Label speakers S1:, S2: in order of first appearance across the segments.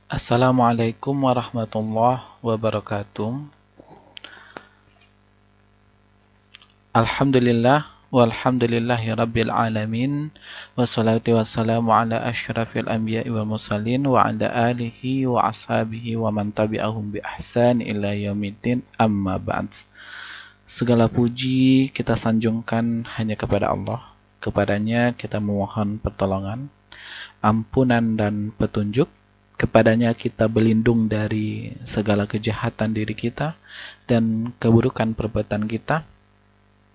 S1: Assalamualaikum warahmatullahi wabarakatuh. Alhamdulillah walhamdulillahi rabbil alamin. Wassalatu wassalamu ala asyrafil anbiya'i wal mursalin wa ala alihi wa ashabihi wa man tabi'ahum bi ihsan ila yaumiddin, amma ba'd. Segala puji kita sanjungkan hanya kepada Allah. Kepadanya kita memohon pertolongan, ampunan dan petunjuk. Kepadanya kita berlindung dari segala kejahatan diri kita dan keburukan perbuatan kita.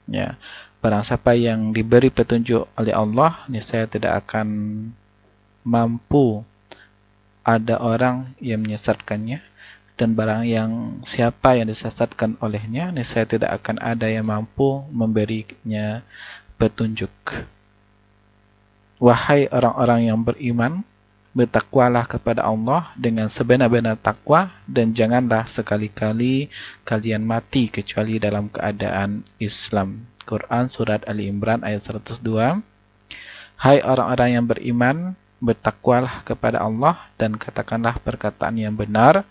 S1: Ya, barang siapa yang diberi petunjuk oleh Allah, niscaya tidak akan mampu ada orang yang menyesatkannya, dan barang yang siapa yang disesatkan olehnya, niscaya tidak akan ada yang mampu memberinya petunjuk. Wahai orang-orang yang beriman, bertakwalah kepada Allah dengan sebenar-benar takwa, dan janganlah sekali-kali kalian mati kecuali dalam keadaan Islam. Quran Surat Ali Imran ayat 102. Hai orang-orang yang beriman, bertakwalah kepada Allah dan katakanlah perkataan yang benar,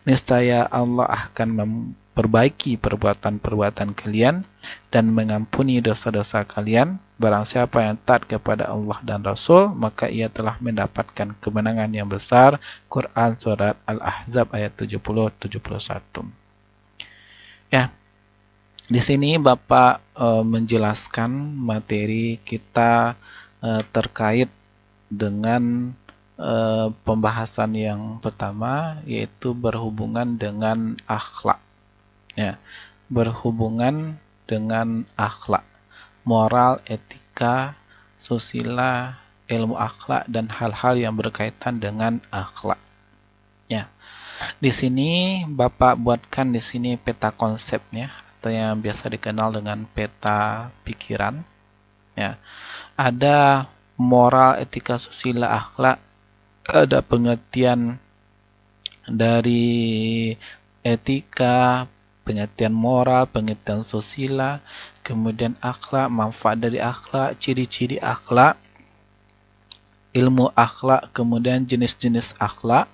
S1: niscaya Allah akan memperbaiki perbuatan-perbuatan kalian dan mengampuni dosa-dosa kalian. Barang siapa yang taat kepada Allah dan Rasul, maka ia telah mendapatkan kemenangan yang besar. Quran Surat Al-Ahzab ayat 70-71. Ya, di sini Bapak menjelaskan materi kita terkait dengan pembahasan yang pertama, yaitu berhubungan dengan akhlak. Ya, berhubungan dengan akhlak, moral, etika, susila, ilmu akhlak, dan hal-hal yang berkaitan dengan akhlak. Ya, di sini Bapak buatkan di sini peta konsepnya, atau yang biasa dikenal dengan peta pikiran. Ya, ada moral, etika, susila, akhlak. Ada pengertian dari etika, pengertian moral, pengertian susila, kemudian akhlak, manfaat dari akhlak, ciri-ciri akhlak, ilmu akhlak, kemudian jenis-jenis akhlak.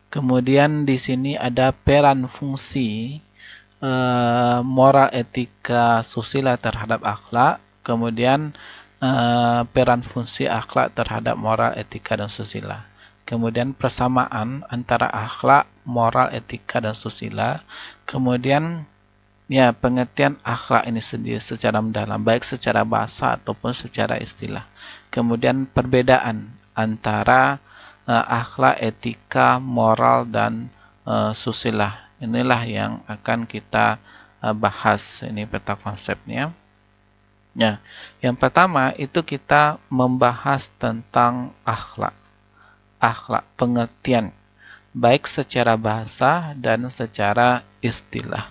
S1: Kemudian di sini ada peran fungsi moral, etika, susila terhadap akhlak, kemudian peran fungsi akhlak terhadap moral, etika, dan susila. Kemudian persamaan antara akhlak, moral, etika, dan susila. Kemudian ya, pengertian akhlak ini sendiri secara mendalam, baik secara bahasa ataupun secara istilah. Kemudian perbedaan antara akhlak, etika, moral, dan susila. Inilah yang akan kita bahas, ini peta konsepnya. Ya, yang pertama itu kita membahas tentang akhlak. Akhlak, pengertian, baik secara bahasa dan secara istilah.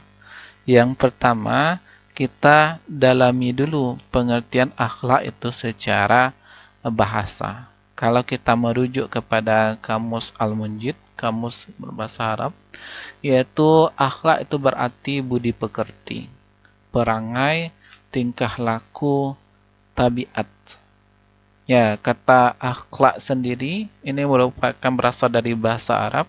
S1: Yang pertama, kita dalami dulu pengertian akhlak itu secara bahasa. Kalau kita merujuk kepada Kamus Al-Munjid, kamus berbahasa Arab, yaitu akhlak itu berarti budi pekerti, perangai, tingkah laku, tabiat. Ya, kata akhlak sendiri ini merupakan berasal dari bahasa Arab,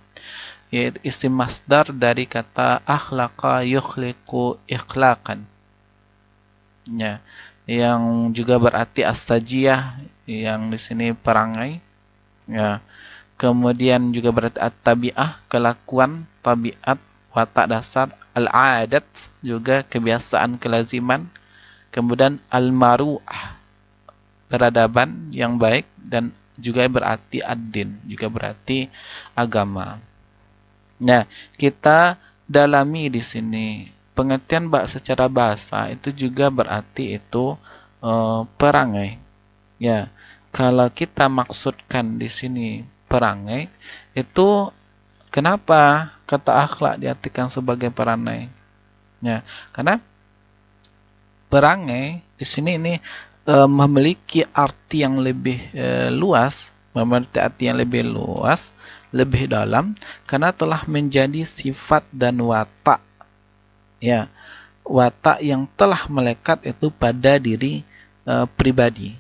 S1: yaitu isim masdar dari kata akhlaqa yukhliqu ikhlaqan. Ya, yang juga berarti as-sajiyah, yang di sini perangai. Ya, kemudian juga berarti at-tabi'ah, kelakuan, tabiat, watak dasar, al-adat juga kebiasaan, kelaziman. Kemudian al-maru'ah, peradaban yang baik, dan juga berarti ad-din, juga berarti agama. Nah, kita dalami di sini pengertian secara bahasa itu juga berarti itu perangai. Ya, kalau kita maksudkan di sini perangai, itu kenapa kata akhlak diartikan sebagai perangai? Ya, karena perangai di sini ini memiliki arti yang lebih luas, memiliki arti yang lebih luas, lebih dalam, karena telah menjadi sifat dan watak. Ya, watak yang telah melekat itu pada diri pribadi.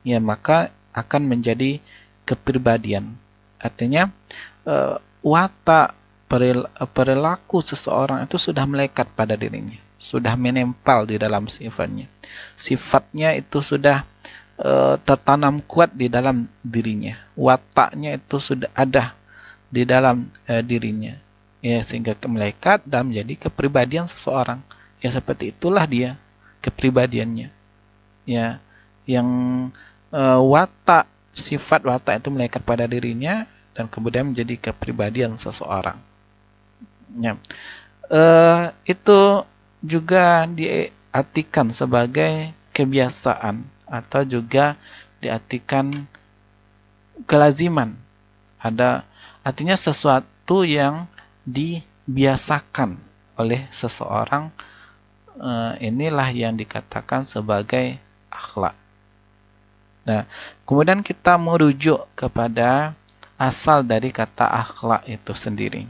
S1: Ya, maka akan menjadi kepribadian. Artinya watak perilaku seseorang itu sudah melekat pada dirinya, sudah menempel di dalam sifatnya. Sifatnya itu sudah tertanam kuat di dalam dirinya. Wataknya itu sudah ada di dalam dirinya. Ya, sehingga melekat dan menjadi kepribadian seseorang. Ya, seperti itulah dia kepribadiannya. Ya, yang sifat watak itu melekat pada dirinya dan kemudian menjadi kepribadian seseorang. Ya. Itu juga diartikan sebagai kebiasaan atau juga diartikan kelaziman. Artinya sesuatu yang dibiasakan oleh seseorang, inilah yang dikatakan sebagai akhlak. Nah, kemudian kita merujuk kepada asal dari kata akhlak itu sendiri.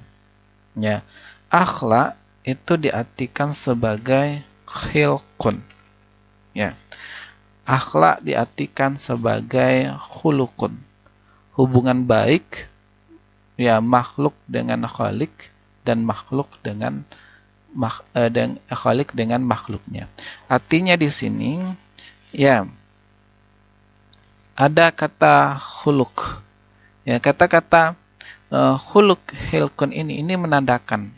S1: Ya, akhlak itu diartikan sebagai khilqun. Ya, akhlak diartikan sebagai khuluqun, hubungan baik, ya, makhluk dengan khalik dan makhluk dengan khalik dengan makhluknya. Artinya di sini, ya, ada kata khuluq. Ya, kata-kata khuluq hilkun ini menandakan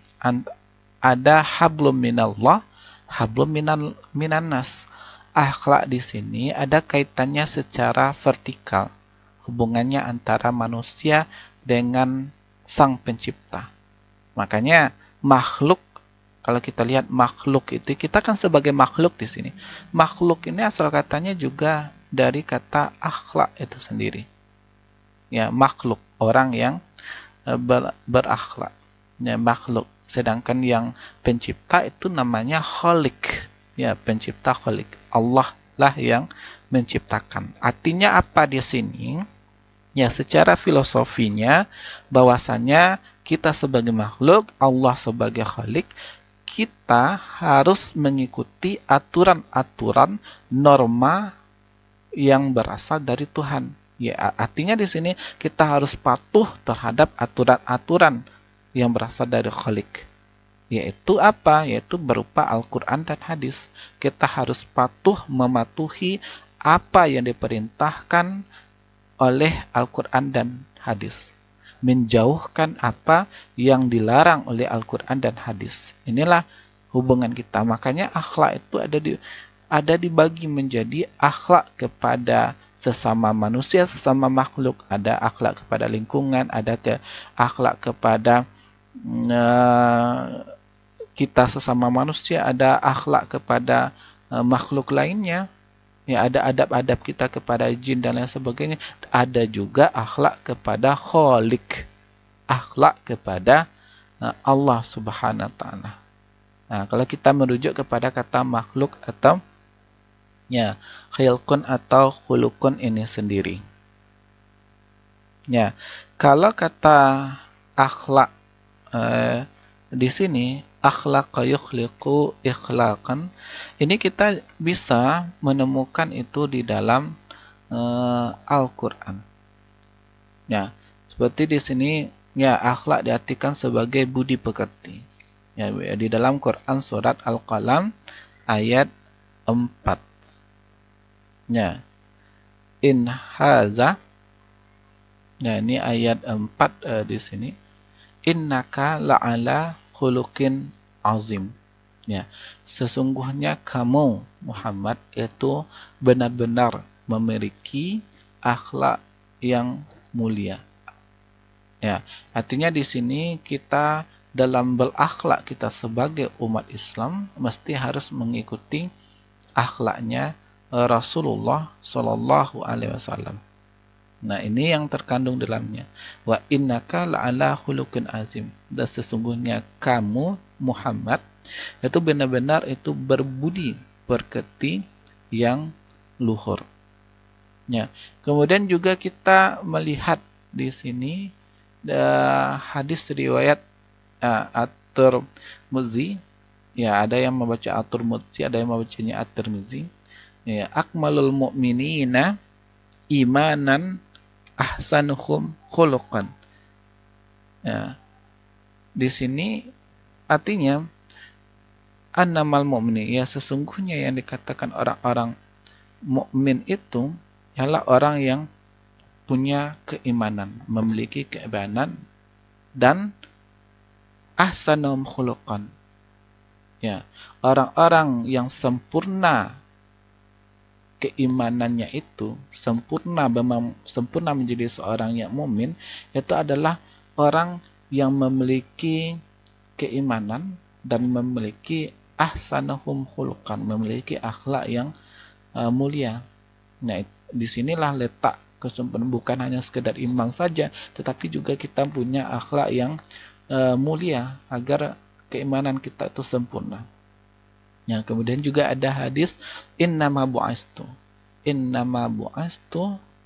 S1: ada hablum minallah, hablum minannas. Akhlak di sini ada kaitannya secara vertikal, hubungannya antara manusia dengan Sang Pencipta. Makanya makhluk, kalau kita lihat makhluk itu, kita kan sebagai makhluk di sini. Makhluk ini asal katanya juga dari kata akhlak itu sendiri. Ya, makhluk, orang yang berakhlak. Ya, makhluk. Sedangkan yang pencipta itu namanya khalik. Ya, pencipta khalik. Allah lah yang menciptakan. Artinya apa di sini? Ya, secara filosofinya bahwasanya kita sebagai makhluk, Allah sebagai khalik, kita harus mengikuti aturan-aturan norma yang berasal dari Tuhan. Ya, artinya di sini kita harus patuh terhadap aturan-aturan yang berasal dari Khalik. Yaitu apa? Yaitu berupa Al-Quran dan hadis. Kita harus patuh mematuhi apa yang diperintahkan oleh Al-Quran dan hadis. Menjauhkan apa yang dilarang oleh Al-Quran dan hadis. Inilah hubungan kita. Makanya akhlak itu ada dibagi menjadi akhlak kepada sesama manusia, sesama makhluk. Ada akhlak kepada lingkungan, ada akhlak kepada kita sesama manusia, ada akhlak kepada makhluk lainnya. Ya, ada adab-adab kita kepada jin dan lain sebagainya. Ada juga akhlak kepada Khalik, akhlak kepada Allah Subhanahu wa taala. Nah, kalau kita merujuk kepada kata makhluk atau ya, khilqun atau khulukun ini sendiri. Ya, kalau kata akhlak di sini akhlaqa yukhliqu ikhlaqan, ini kita bisa menemukan itu di dalam Al-Qur'an. Ya, seperti di sini ya, akhlak diartikan sebagai budi pekerti. Ya, di dalam Quran surat Al-Qalam ayat 4. Ya, in haza, ya, ini ayat 4 di sini. Innaka la'ala khuluqin azim. Ya, sesungguhnya kamu Muhammad itu benar-benar memiliki akhlak yang mulia. Ya, artinya di sini kita dalam berakhlak, kita sebagai umat Islam mesti harus mengikuti akhlaknya Rasulullah Shallallahu Alaihi Wasallam. Nah, ini yang terkandung dalamnya. Wa innaka la'ala khuluqin azim. Dan sesungguhnya kamu Muhammad itu benar-benar itu berbudi pekerti yang luhur. Ya. Kemudian juga kita melihat di sini hadis riwayat At-Tirmidzi. Ya, ada yang membaca At-Tirmidzi, ada yang membacanya At-Tirmidzi. Ya, akmalul mu'minina imanan ahsanuhum khuluqan. Ya, di sini artinya annamal mu'mini, ya sesungguhnya yang dikatakan orang-orang mukmin itu ialah orang yang punya keimanan, memiliki keimanan dan ahsanum khuluqan. Ya, orang-orang yang sempurna keimanannya itu, sempurna menjadi seorang yang mukmin, itu adalah orang yang memiliki keimanan dan memiliki ahsanahum khuluqan, memiliki akhlak yang mulia. Nah, disinilah letak kesempurnaan, bukan hanya sekedar iman saja, tetapi juga kita punya akhlak yang mulia agar keimanan kita itu sempurna. Ya, kemudian juga ada hadis innama bu'astu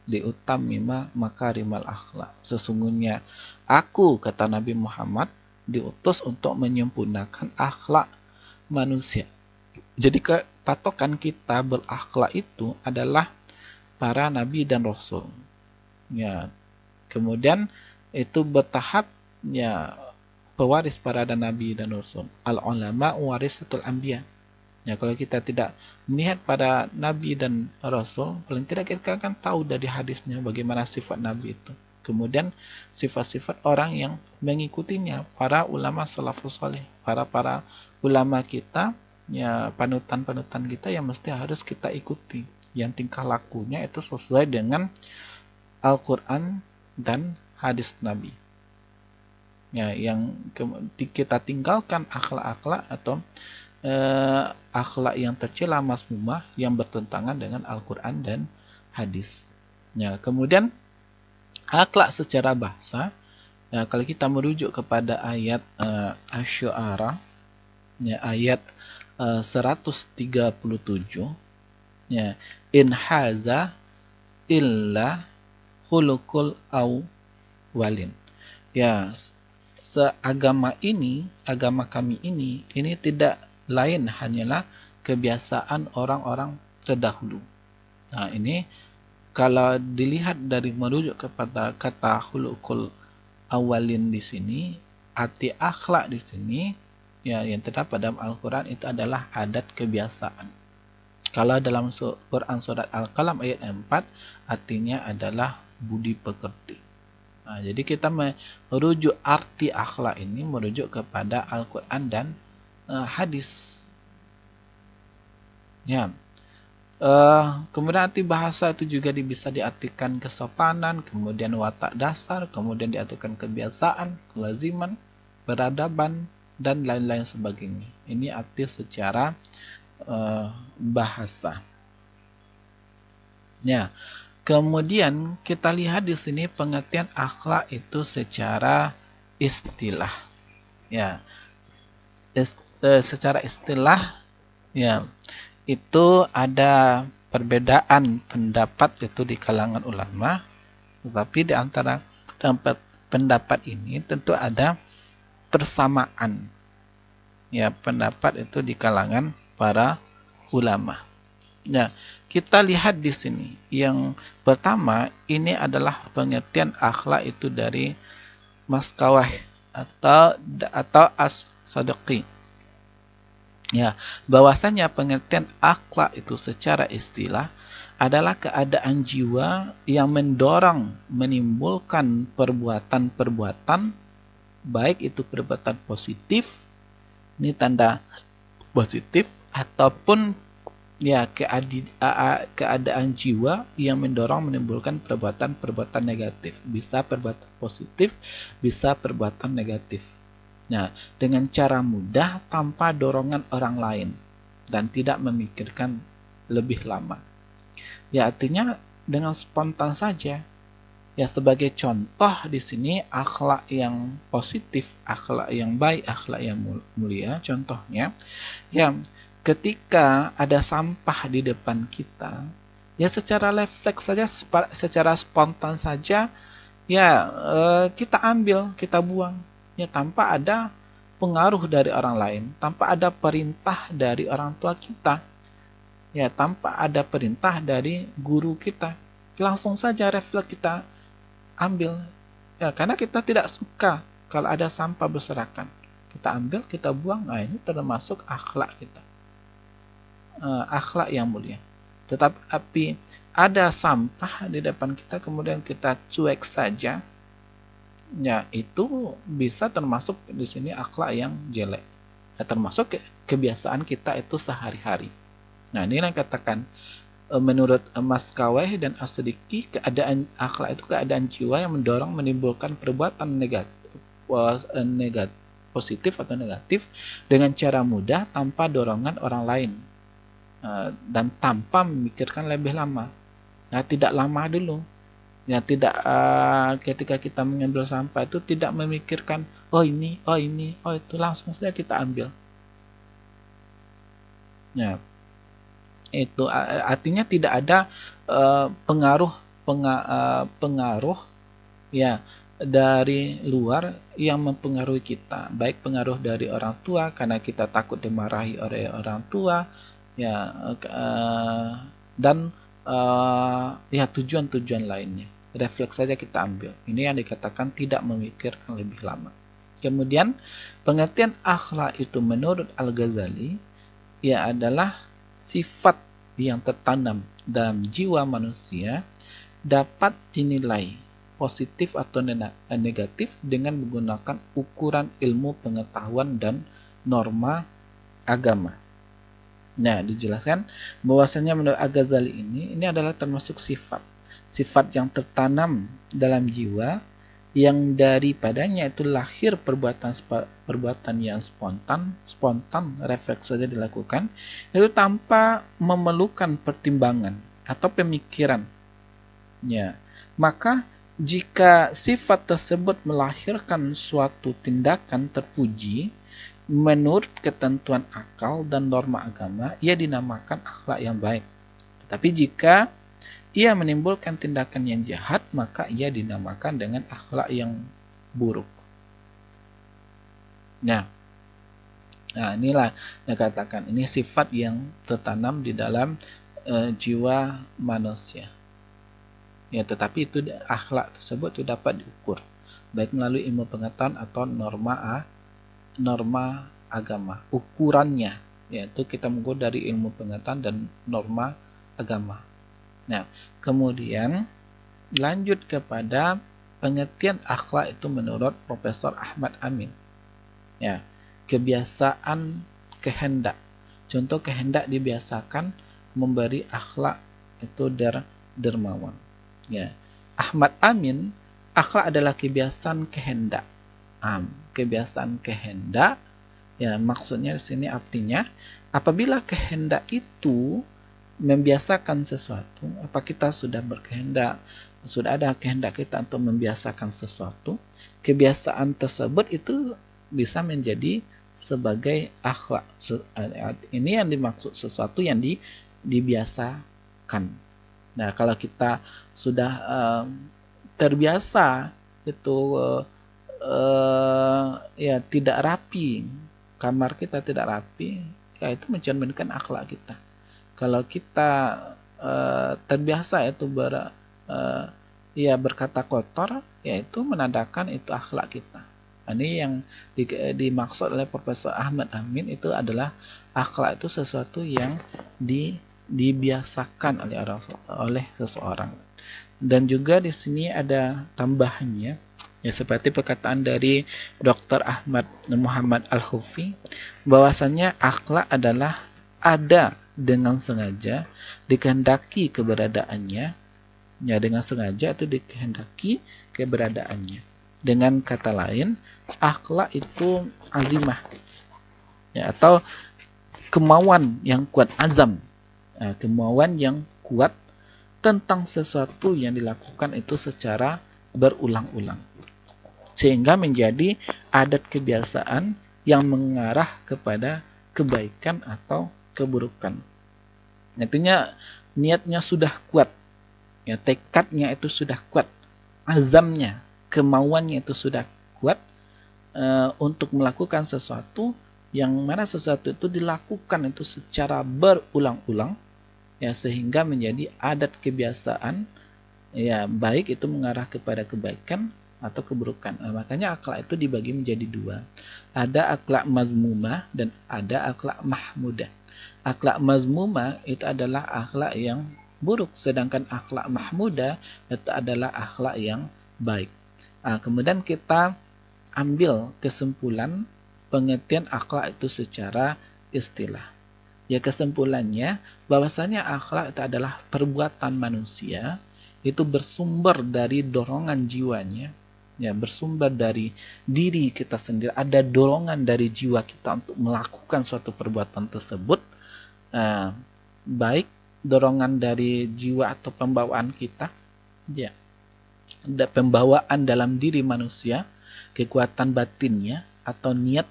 S1: liutammima makarimal akhlak. Sesungguhnya aku, kata Nabi Muhammad, diutus untuk menyempurnakan akhlak manusia. Jadi patokan kita berakhlak itu adalah para nabi dan rasul. Ya, kemudian itu bertahap, ya, pewaris para nabi dan rasul. Al ulama warisatul anbiya. Ya, kalau kita tidak melihat pada nabi dan rasul, paling tidak kita akan tahu dari hadisnya bagaimana sifat nabi itu. Kemudian sifat-sifat orang yang mengikutinya, para ulama salafus saleh, para ulama kita, ya, panutan-panutan kita yang mesti harus kita ikuti, yang tingkah lakunya itu sesuai dengan Al-Quran dan hadis Nabi. Ya, yang kita tinggalkan akhlak-akhlak atau akhlak yang tercela mazmumah yang bertentangan dengan Al-Quran dan hadis. Ya, kemudian akhlak secara bahasa, ya, kalau kita merujuk kepada ayat Asy-Syu'ara, ya, ayat 137, ya, in haza illa khuluqul awwalin. Ya, agama kami ini tidak lain hanyalah kebiasaan orang-orang terdahulu. Nah, ini kalau dilihat dari merujuk kepada kata khuluqul awalin di sini, arti akhlak di sini, ya, yang terdapat dalam Al-Quran itu adalah adat kebiasaan. Kalau dalam Quran surat Al-Qalam ayat 4, artinya adalah budi pekerti. Nah, jadi kita merujuk arti akhlak ini merujuk kepada Al-Quran dan hadis. Ya. Kemudian arti bahasa itu juga bisa diartikan kesopanan, kemudian watak dasar, kemudian diartikan kebiasaan, kelaziman, peradaban, dan lain-lain sebagainya. Ini arti secara bahasa. Ya. Kemudian kita lihat di sini pengertian akhlak itu secara istilah. Ya. Secara istilah, ya, itu ada perbedaan pendapat itu di kalangan ulama, tetapi di antara pendapat ini tentu ada persamaan, ya, pendapat itu di kalangan para ulama. Ya, kita lihat di sini yang pertama, ini adalah pengertian akhlak itu dari Maskawah atau As-Sadiqi. Ya, bahwasanya pengertian akhlak itu secara istilah adalah keadaan jiwa yang mendorong menimbulkan perbuatan-perbuatan, baik itu perbuatan positif, ini tanda positif, ataupun, ya, keadaan jiwa yang mendorong menimbulkan perbuatan-perbuatan negatif. Bisa perbuatan positif, bisa perbuatan negatif. Nah, dengan cara mudah tanpa dorongan orang lain dan tidak memikirkan lebih lama. Ya, artinya dengan spontan saja. Ya, sebagai contoh di sini akhlak yang positif, akhlak yang baik, akhlak yang mulia. Contohnya, ya, ketika ada sampah di depan kita, ya, secara refleks saja, secara spontan saja, ya, kita ambil, kita buang. Ya, tanpa ada pengaruh dari orang lain, tanpa ada perintah dari orang tua kita, ya, tanpa ada perintah dari guru kita, langsung saja refleks kita ambil, ya, karena kita tidak suka Kalau ada sampah berserakan, kita ambil, kita buang. Nah, ini termasuk akhlak kita, akhlak yang mulia. Tetapi ada sampah di depan kita, kemudian kita cuek saja, ya itu bisa termasuk di sini akhlak yang jelek. Ya, termasuk kebiasaan kita itu sehari-hari. Nah, ini yang katakan menurut Mas Kaweh dan As-Siddiqi, keadaan akhlak itu keadaan jiwa yang mendorong menimbulkan perbuatan negatif, positif atau negatif dengan cara mudah tanpa dorongan orang lain, dan tanpa memikirkan lebih lama. Nah, tidak lama dulu. Ya, tidak ketika kita mengambil sampah itu tidak memikirkan oh ini, oh itu, langsung saja kita ambil. Ya, itu artinya tidak ada pengaruh ya dari luar yang mempengaruhi kita, baik pengaruh dari orang tua karena kita takut dimarahi oleh orang tua, ya, dan ya tujuan-tujuan lainnya. Refleks saja kita ambil. Ini yang dikatakan tidak memikirkan lebih lama. Kemudian pengertian akhlak itu menurut Al-Ghazali ya adalah sifat yang tertanam dalam jiwa manusia, dapat dinilai positif atau negatif dengan menggunakan ukuran ilmu pengetahuan dan norma agama. Nah, dijelaskan bahwasanya menurut Al-Ghazali ini adalah termasuk sifat yang tertanam dalam jiwa, yang daripadanya itu lahir perbuatan yang spontan, refleks saja dilakukan, itu tanpa memerlukan pertimbangan atau pemikiran. Ya, maka jika sifat tersebut melahirkan suatu tindakan terpuji menurut ketentuan akal dan norma agama, ia dinamakan akhlak yang baik. Tetapi jika ia menimbulkan tindakan yang jahat, maka ia dinamakan dengan akhlak yang buruk. Nah, inilah yang katakan, ini sifat yang tertanam di dalam jiwa manusia. Ya, tetapi itu akhlak tersebut itu dapat diukur, baik melalui ilmu pengetahuan atau norma agama. Ukurannya, yaitu kita mengukur dari ilmu pengetahuan dan norma agama. Nah, kemudian lanjut kepada pengertian akhlak itu menurut Profesor Ahmad Amin. Ya, kebiasaan kehendak. Contoh kehendak dibiasakan memberi akhlak itu dermawan. Ya, Ahmad Amin, akhlak adalah kebiasaan kehendak. Kebiasaan kehendak, ya maksudnya di sini artinya apabila kehendak itu membiasakan sesuatu, apa kita sudah berkehendak, sudah ada kehendak kita untuk membiasakan sesuatu, kebiasaan tersebut itu bisa menjadi sebagai akhlak. Ini yang dimaksud sesuatu yang dibiasakan. Nah, kalau kita sudah terbiasa itu ya tidak rapi, kamar kita tidak rapi, ya itu mencerminkan akhlak kita. Kalau kita terbiasa itu berkata kotor, yaitu menandakan itu akhlak kita. Ini yang dimaksud oleh Profesor Ahmad Amin, itu adalah akhlak itu sesuatu yang dibiasakan oleh seseorang. Dan juga di sini ada tambahannya, ya seperti perkataan dari Dr. Ahmad Muhammad Al-Hufi, bahwasanya akhlak adalah ada dengan sengaja dikehendaki keberadaannya, ya dengan sengaja itu dikehendaki keberadaannya. Dengan kata lain, akhlak itu azimah, ya, atau kemauan yang kuat, azam, kemauan yang kuat tentang sesuatu yang dilakukan itu secara berulang-ulang, sehingga menjadi adat kebiasaan yang mengarah kepada kebaikan atau keburukan. Artinya niatnya sudah kuat, ya tekadnya itu sudah kuat, azamnya, kemauannya itu sudah kuat untuk melakukan sesuatu, yang mana sesuatu itu dilakukan itu secara berulang-ulang, ya sehingga menjadi adat kebiasaan, ya baik itu mengarah kepada kebaikan atau keburukan. Makanya akhlak itu dibagi menjadi dua. Ada akhlak mazmumah dan ada akhlak mahmudah. Akhlak mazmumah itu adalah akhlak yang buruk, sedangkan akhlak mahmudah itu adalah akhlak yang baik. Kemudian kita ambil kesimpulan pengertian akhlak itu secara istilah. Ya, kesimpulannya bahwasanya akhlak itu adalah perbuatan manusia itu bersumber dari dorongan jiwanya, ya, bersumber dari diri kita sendiri. Ada dorongan dari jiwa kita untuk melakukan suatu perbuatan tersebut, baik dorongan dari jiwa atau pembawaan kita, ya, ada pembawaan dalam diri manusia, kekuatan batinnya atau niat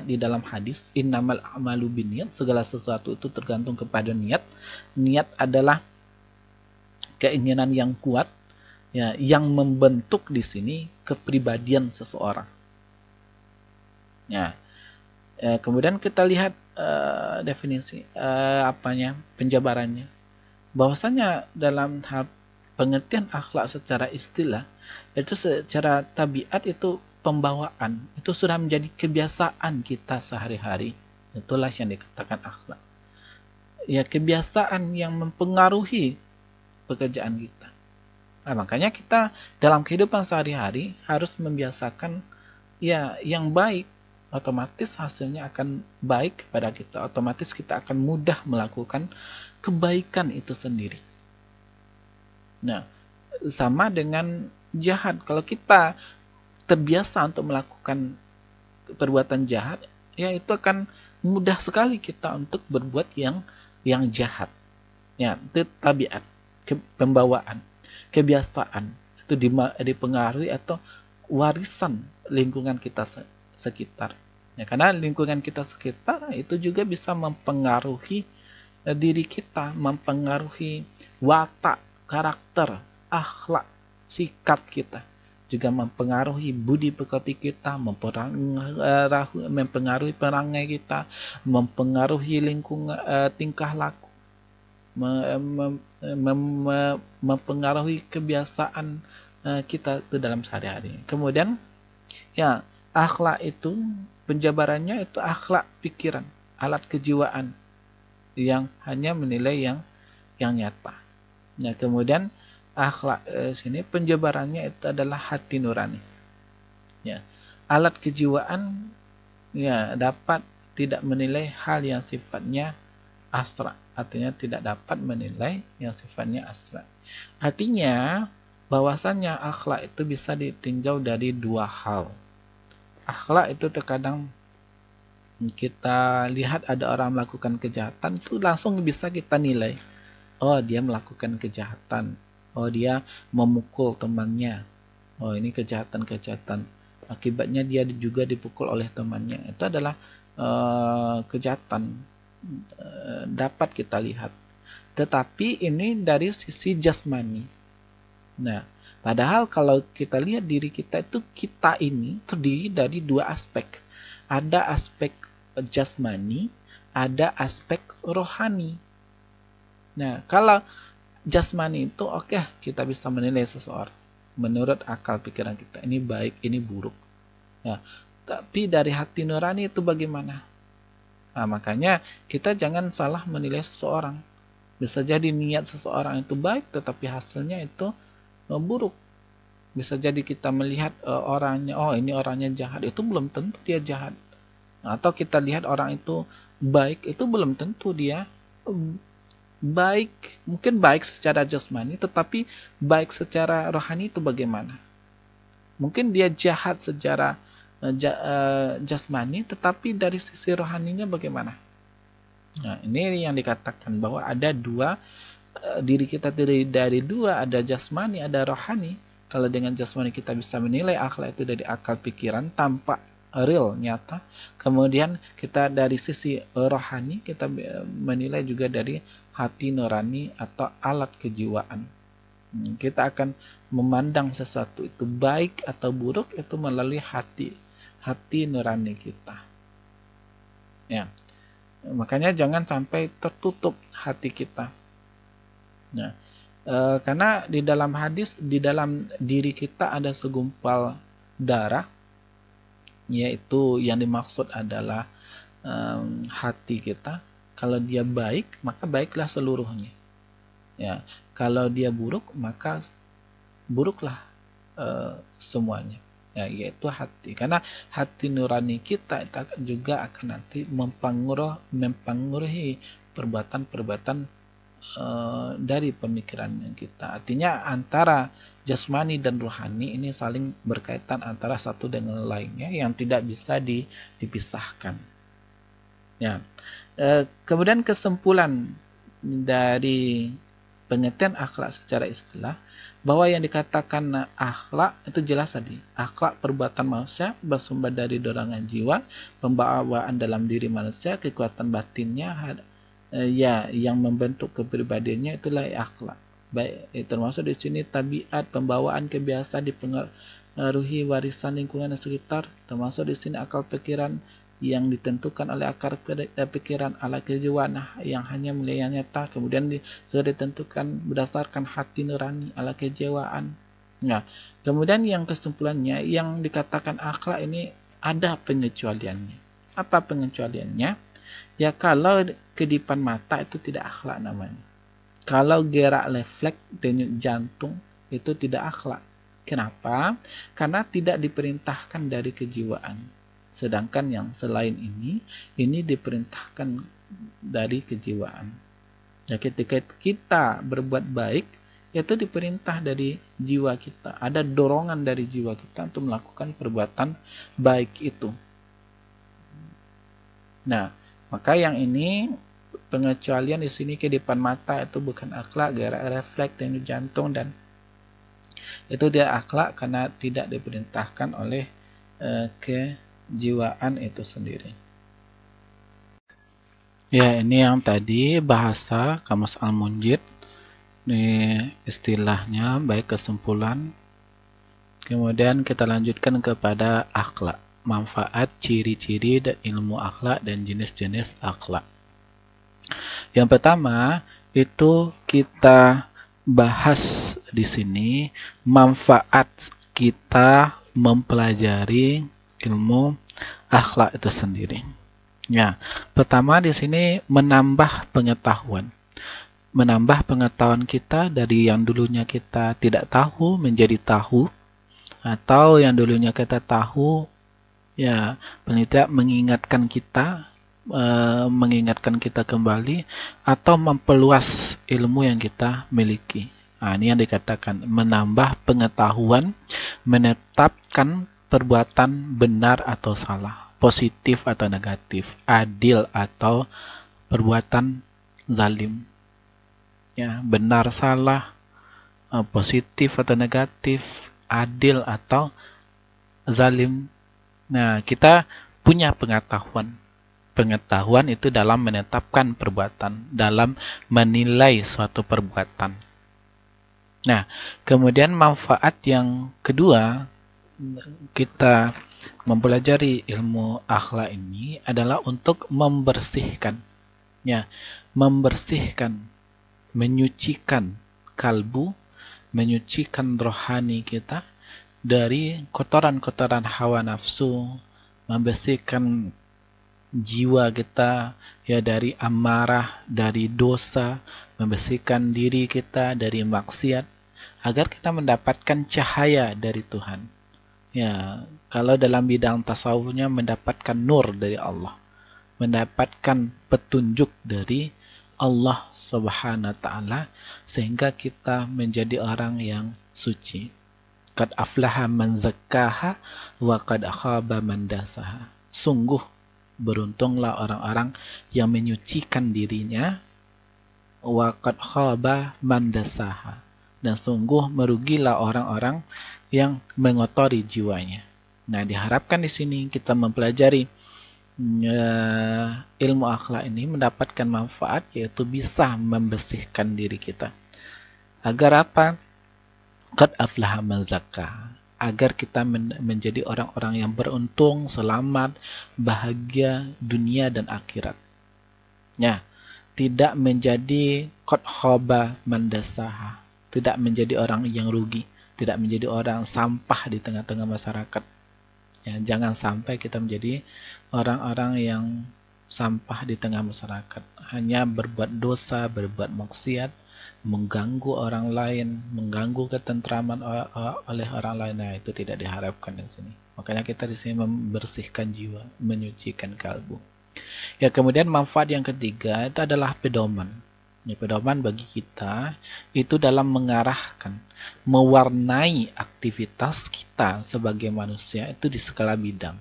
S1: di dalam hadis innamal a'malu binniyat, segala sesuatu itu tergantung kepada niat. Niat adalah keinginan yang kuat, ya, yang membentuk di sini kepribadian seseorang. Ya, kemudian kita lihat definisi penjabarannya. Bahwasanya dalam pengertian akhlak secara istilah itu secara tabiat itu pembawaan, itu sudah menjadi kebiasaan kita sehari-hari. Itulah yang dikatakan akhlak. Ya, kebiasaan yang mempengaruhi pekerjaan kita. Makanya kita dalam kehidupan sehari-hari harus membiasakan ya yang baik, otomatis hasilnya akan baik kepada kita. Otomatis kita akan mudah melakukan kebaikan itu sendiri. Nah, sama dengan jahat. Kalau kita terbiasa untuk melakukan perbuatan jahat, ya itu akan mudah sekali kita untuk berbuat yang jahat. Ya, itu tabiat. Pembawaan, kebiasaan itu dipengaruhi atau warisan lingkungan kita sekitar. Ya, karena lingkungan kita sekitar itu juga bisa mempengaruhi diri kita, mempengaruhi watak, karakter, akhlak, sikap kita, juga mempengaruhi budi pekerti kita, mempengaruhi perangai kita, mempengaruhi lingkungan, tingkah laku, mempengaruhi kebiasaan kita itu dalam sehari-hari. Kemudian ya, akhlak itu penjabarannya itu akhlak pikiran, alat kejiwaan yang hanya menilai yang nyata. Nah, kemudian akhlak sini penjabarannya itu adalah hati nurani. Ya, alat kejiwaan ya dapat tidak menilai hal yang sifatnya abstrak. Artinya tidak dapat menilai yang sifatnya abstrak. Artinya bahwasannya akhlak itu bisa ditinjau dari dua hal. Akhlak itu terkadang kita lihat ada orang melakukan kejahatan, itu langsung bisa kita nilai. Oh, dia melakukan kejahatan. Oh, dia memukul temannya. Oh, ini kejahatan-kejahatan. Akibatnya dia juga dipukul oleh temannya. Itu adalah kejahatan. Dapat kita lihat. Tetapi ini dari sisi jasmani. Nah, padahal kalau kita lihat diri kita itu, kita ini terdiri dari dua aspek. Ada aspek jasmani, ada aspek rohani. Nah, kalau jasmani itu oke, kita bisa menilai seseorang menurut akal pikiran kita, ini baik, ini buruk. Nah, tapi dari hati nurani itu bagaimana? Nah, makanya kita jangan salah menilai seseorang. Bisa jadi niat seseorang itu baik, tetapi hasilnya itu buruk. Bisa jadi kita melihat orangnya, oh ini orangnya jahat, itu belum tentu dia jahat. Atau kita lihat orang itu baik, itu belum tentu dia baik. Mungkin baik secara jasmani, tetapi baik secara rohani itu bagaimana? Mungkin dia jahat secara jasmani, tetapi dari sisi rohaninya bagaimana? Nah, ini yang dikatakan bahwa ada dua, diri kita dari dua, ada jasmani, ada rohani. Kalau dengan jasmani kita bisa menilai akhlak itu dari akal pikiran, tampak real, nyata. Kemudian kita dari sisi rohani, kita menilai juga dari hati nurani atau alat kejiwaan. Kita akan memandang sesuatu itu baik atau buruk itu melalui hati nurani kita. Ya, makanya jangan sampai tertutup hati kita. Nah, Karena di dalam hadis, di dalam diri kita ada segumpal darah, yaitu yang dimaksud adalah hati kita. Kalau dia baik, maka baiklah seluruhnya. Ya, kalau dia buruk, maka buruklah semuanya. Ya, yaitu hati. Karena hati nurani kita juga akan nanti mempengaruhi perbuatan-perbuatan dari pemikiran kita. Artinya antara jasmani dan rohani ini saling berkaitan antara satu dengan lainnya yang tidak bisa dipisahkan. Ya. Kemudian kesimpulan dari pengertian akhlak secara istilah, bahwa yang dikatakan akhlak itu jelas tadi. Akhlak perbuatan manusia bersumber dari dorongan jiwa, pembawaan dalam diri manusia, kekuatan batinnya, yang membentuk kepribadiannya, itulah akhlak. Baik, termasuk di sini tabiat, pembawaan, kebiasaan, dipengaruhi warisan lingkungan sekitar, termasuk di sini akal pikiran yang ditentukan oleh akar pikiran, ala kejiwaan yang hanya melihat nyata, kemudian sudah ditentukan berdasarkan hati nurani, ala kejiwaan. Nah, kemudian yang kesimpulannya, yang dikatakan akhlak ini ada pengecualiannya. Apa pengecualiannya? Ya, kalau kedipan mata itu tidak akhlak namanya. Kalau gerak refleks denyut jantung itu tidak akhlak. Kenapa? Karena tidak diperintahkan dari kejiwaan. Sedangkan yang selain ini diperintahkan dari kejiwaan. Ya, ketika kita berbuat baik, itu diperintah dari jiwa kita. Ada dorongan dari jiwa kita untuk melakukan perbuatan baik itu. Nah, maka yang ini pengecualian di sini kedipan mata itu bukan akhlak, gerak refleks denyut jantung, dan itu dia akhlak karena tidak diperintahkan oleh kejiwaan itu sendiri. Ya, ini yang tadi bahasa Kamus Al-Munjid. Ini istilahnya, baik kesimpulan. Kemudian kita lanjutkan kepada akhlak. Manfaat, ciri-ciri, dan ilmu akhlak, dan jenis-jenis akhlak. Yang pertama itu kita bahas di sini manfaat kita mempelajari ilmu akhlak itu sendiri. Ya, pertama di sini menambah pengetahuan. Menambah pengetahuan kita dari yang dulunya kita tidak tahu menjadi tahu, atau yang dulunya kita tahu, ya, penelitian mengingatkan kita kembali, atau memperluas ilmu yang kita miliki. Nah, ini yang dikatakan menambah pengetahuan, menetapkan perbuatan benar atau salah, positif atau negatif, adil atau perbuatan zalim. Ya, benar salah, positif atau negatif, adil atau zalim. Nah, kita punya pengetahuan. Pengetahuan itu dalam menetapkan perbuatan, dalam menilai suatu perbuatan. Nah, kemudian manfaat yang kedua kita mempelajari ilmu akhlak ini adalah untuk membersihkan. Ya, membersihkan, menyucikan kalbu, menyucikan rohani kita dari kotoran-kotoran hawa nafsu, membersihkan jiwa kita ya dari amarah, dari dosa, membersihkan diri kita dari maksiat, agar kita mendapatkan cahaya dari Tuhan. Ya, kalau dalam bidang tasawufnya mendapatkan nur dari Allah, mendapatkan petunjuk dari Allah Subhanahu wa taala, sehingga kita menjadi orang yang suci. Qad aflaha man zakkaha wa qad khaba man dasaha. Sungguh beruntunglah orang-orang yang menyucikan dirinya, wa qad khaba man dasaha, dan sungguh merugilah orang-orang yang mengotori jiwanya. Nah, diharapkan di sini kita mempelajari ilmu akhlak ini mendapatkan manfaat, yaitu bisa membersihkan diri kita. Agar apa? Qad aflaha man zakkaha, agar kita menjadi orang-orang yang beruntung, selamat, bahagia dunia dan akhirat. Ya, tidak menjadi qad khaba man dasaha, tidak menjadi orang yang rugi, tidak menjadi orang sampah di tengah-tengah masyarakat. Ya, jangan sampai kita menjadi orang-orang yang sampah di tengah masyarakat, hanya berbuat dosa, berbuat maksiat, mengganggu orang lain, mengganggu ketentraman oleh orang lain. Nah, itu tidak diharapkan di sini. Makanya kita di sini membersihkan jiwa, menyucikan kalbu. Ya, kemudian manfaat yang ketiga itu adalah pedoman. Ya, pedoman bagi kita itu dalam mengarahkan, mewarnai aktivitas kita sebagai manusia itu di segala bidang.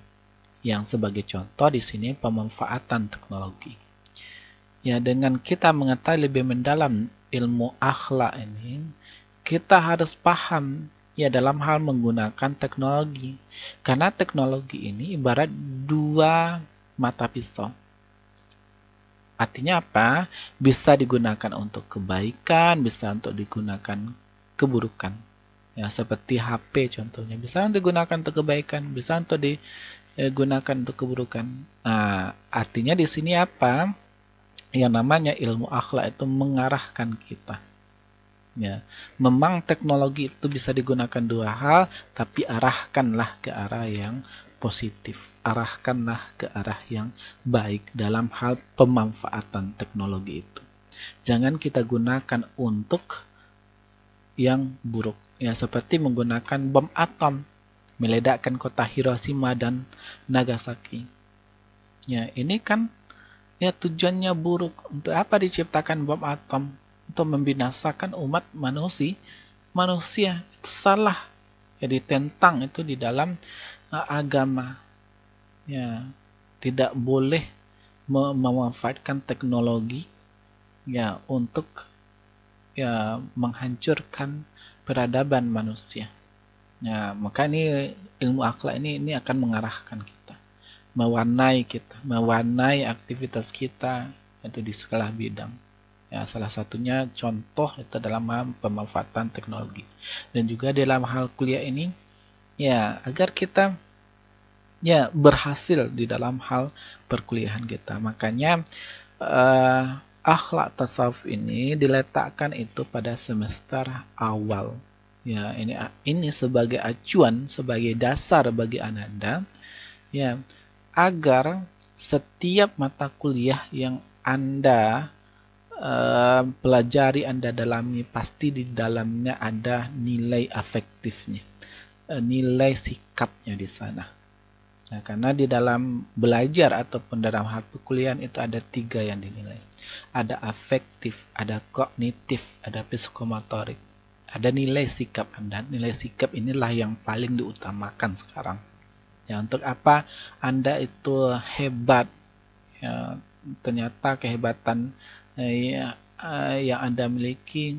S1: Yang sebagai contoh di sini pemanfaatan teknologi. Ya, dengan kita mengetahui lebih mendalam ilmu akhlak ini, kita harus paham ya dalam hal menggunakan teknologi. Karena teknologi ini ibarat dua mata pisau. Artinya apa? Bisa digunakan untuk kebaikan, bisa untuk digunakan keburukan. Ya, seperti HP contohnya, bisa digunakan untuk kebaikan, bisa untuk digunakan untuk keburukan. Nah, artinya di sini apa? Yang namanya ilmu akhlak itu mengarahkan kita. Ya, memang teknologi itu bisa digunakan dua hal, tapi arahkanlah ke arah yang positif. Arahkanlah ke arah yang baik dalam hal pemanfaatan teknologi itu. Jangan kita gunakan untuk yang buruk. Ya, seperti menggunakan bom atom, meledakkan kota Hiroshima dan Nagasaki. Ya, ini kan ya tujuannya buruk. Untuk apa diciptakan bom atom? Untuk membinasakan umat manusia. Itu salah. Jadi ditentang itu di dalam agama. Ya, tidak boleh memanfaatkan teknologi ya untuk ya menghancurkan peradaban manusia. Ya, maka ini ilmu akhlak ini akan mengarahkan kita, mewarnai aktivitas kita itu di segala bidang. Ya, salah satunya contoh itu dalam pemanfaatan teknologi. Dan juga dalam hal kuliah ini ya agar kita ya berhasil di dalam hal perkuliahan kita. Makanya akhlak tasawuf ini diletakkan itu pada semester awal. Ya, ini sebagai acuan, sebagai dasar bagi Ananda ya, agar setiap mata kuliah yang Anda pelajari, Anda dalami, pasti di dalamnya ada nilai afektifnya, nilai sikapnya di sana. Nah, karena di dalam belajar ataupun dalam hal perkuliahan itu ada 3 yang dinilai. Ada afektif, ada kognitif, ada psikomotorik. Ada nilai sikap Anda. Nilai sikap inilah yang paling diutamakan sekarang. Ya, untuk apa Anda itu hebat? Ya, ternyata kehebatan yang Anda miliki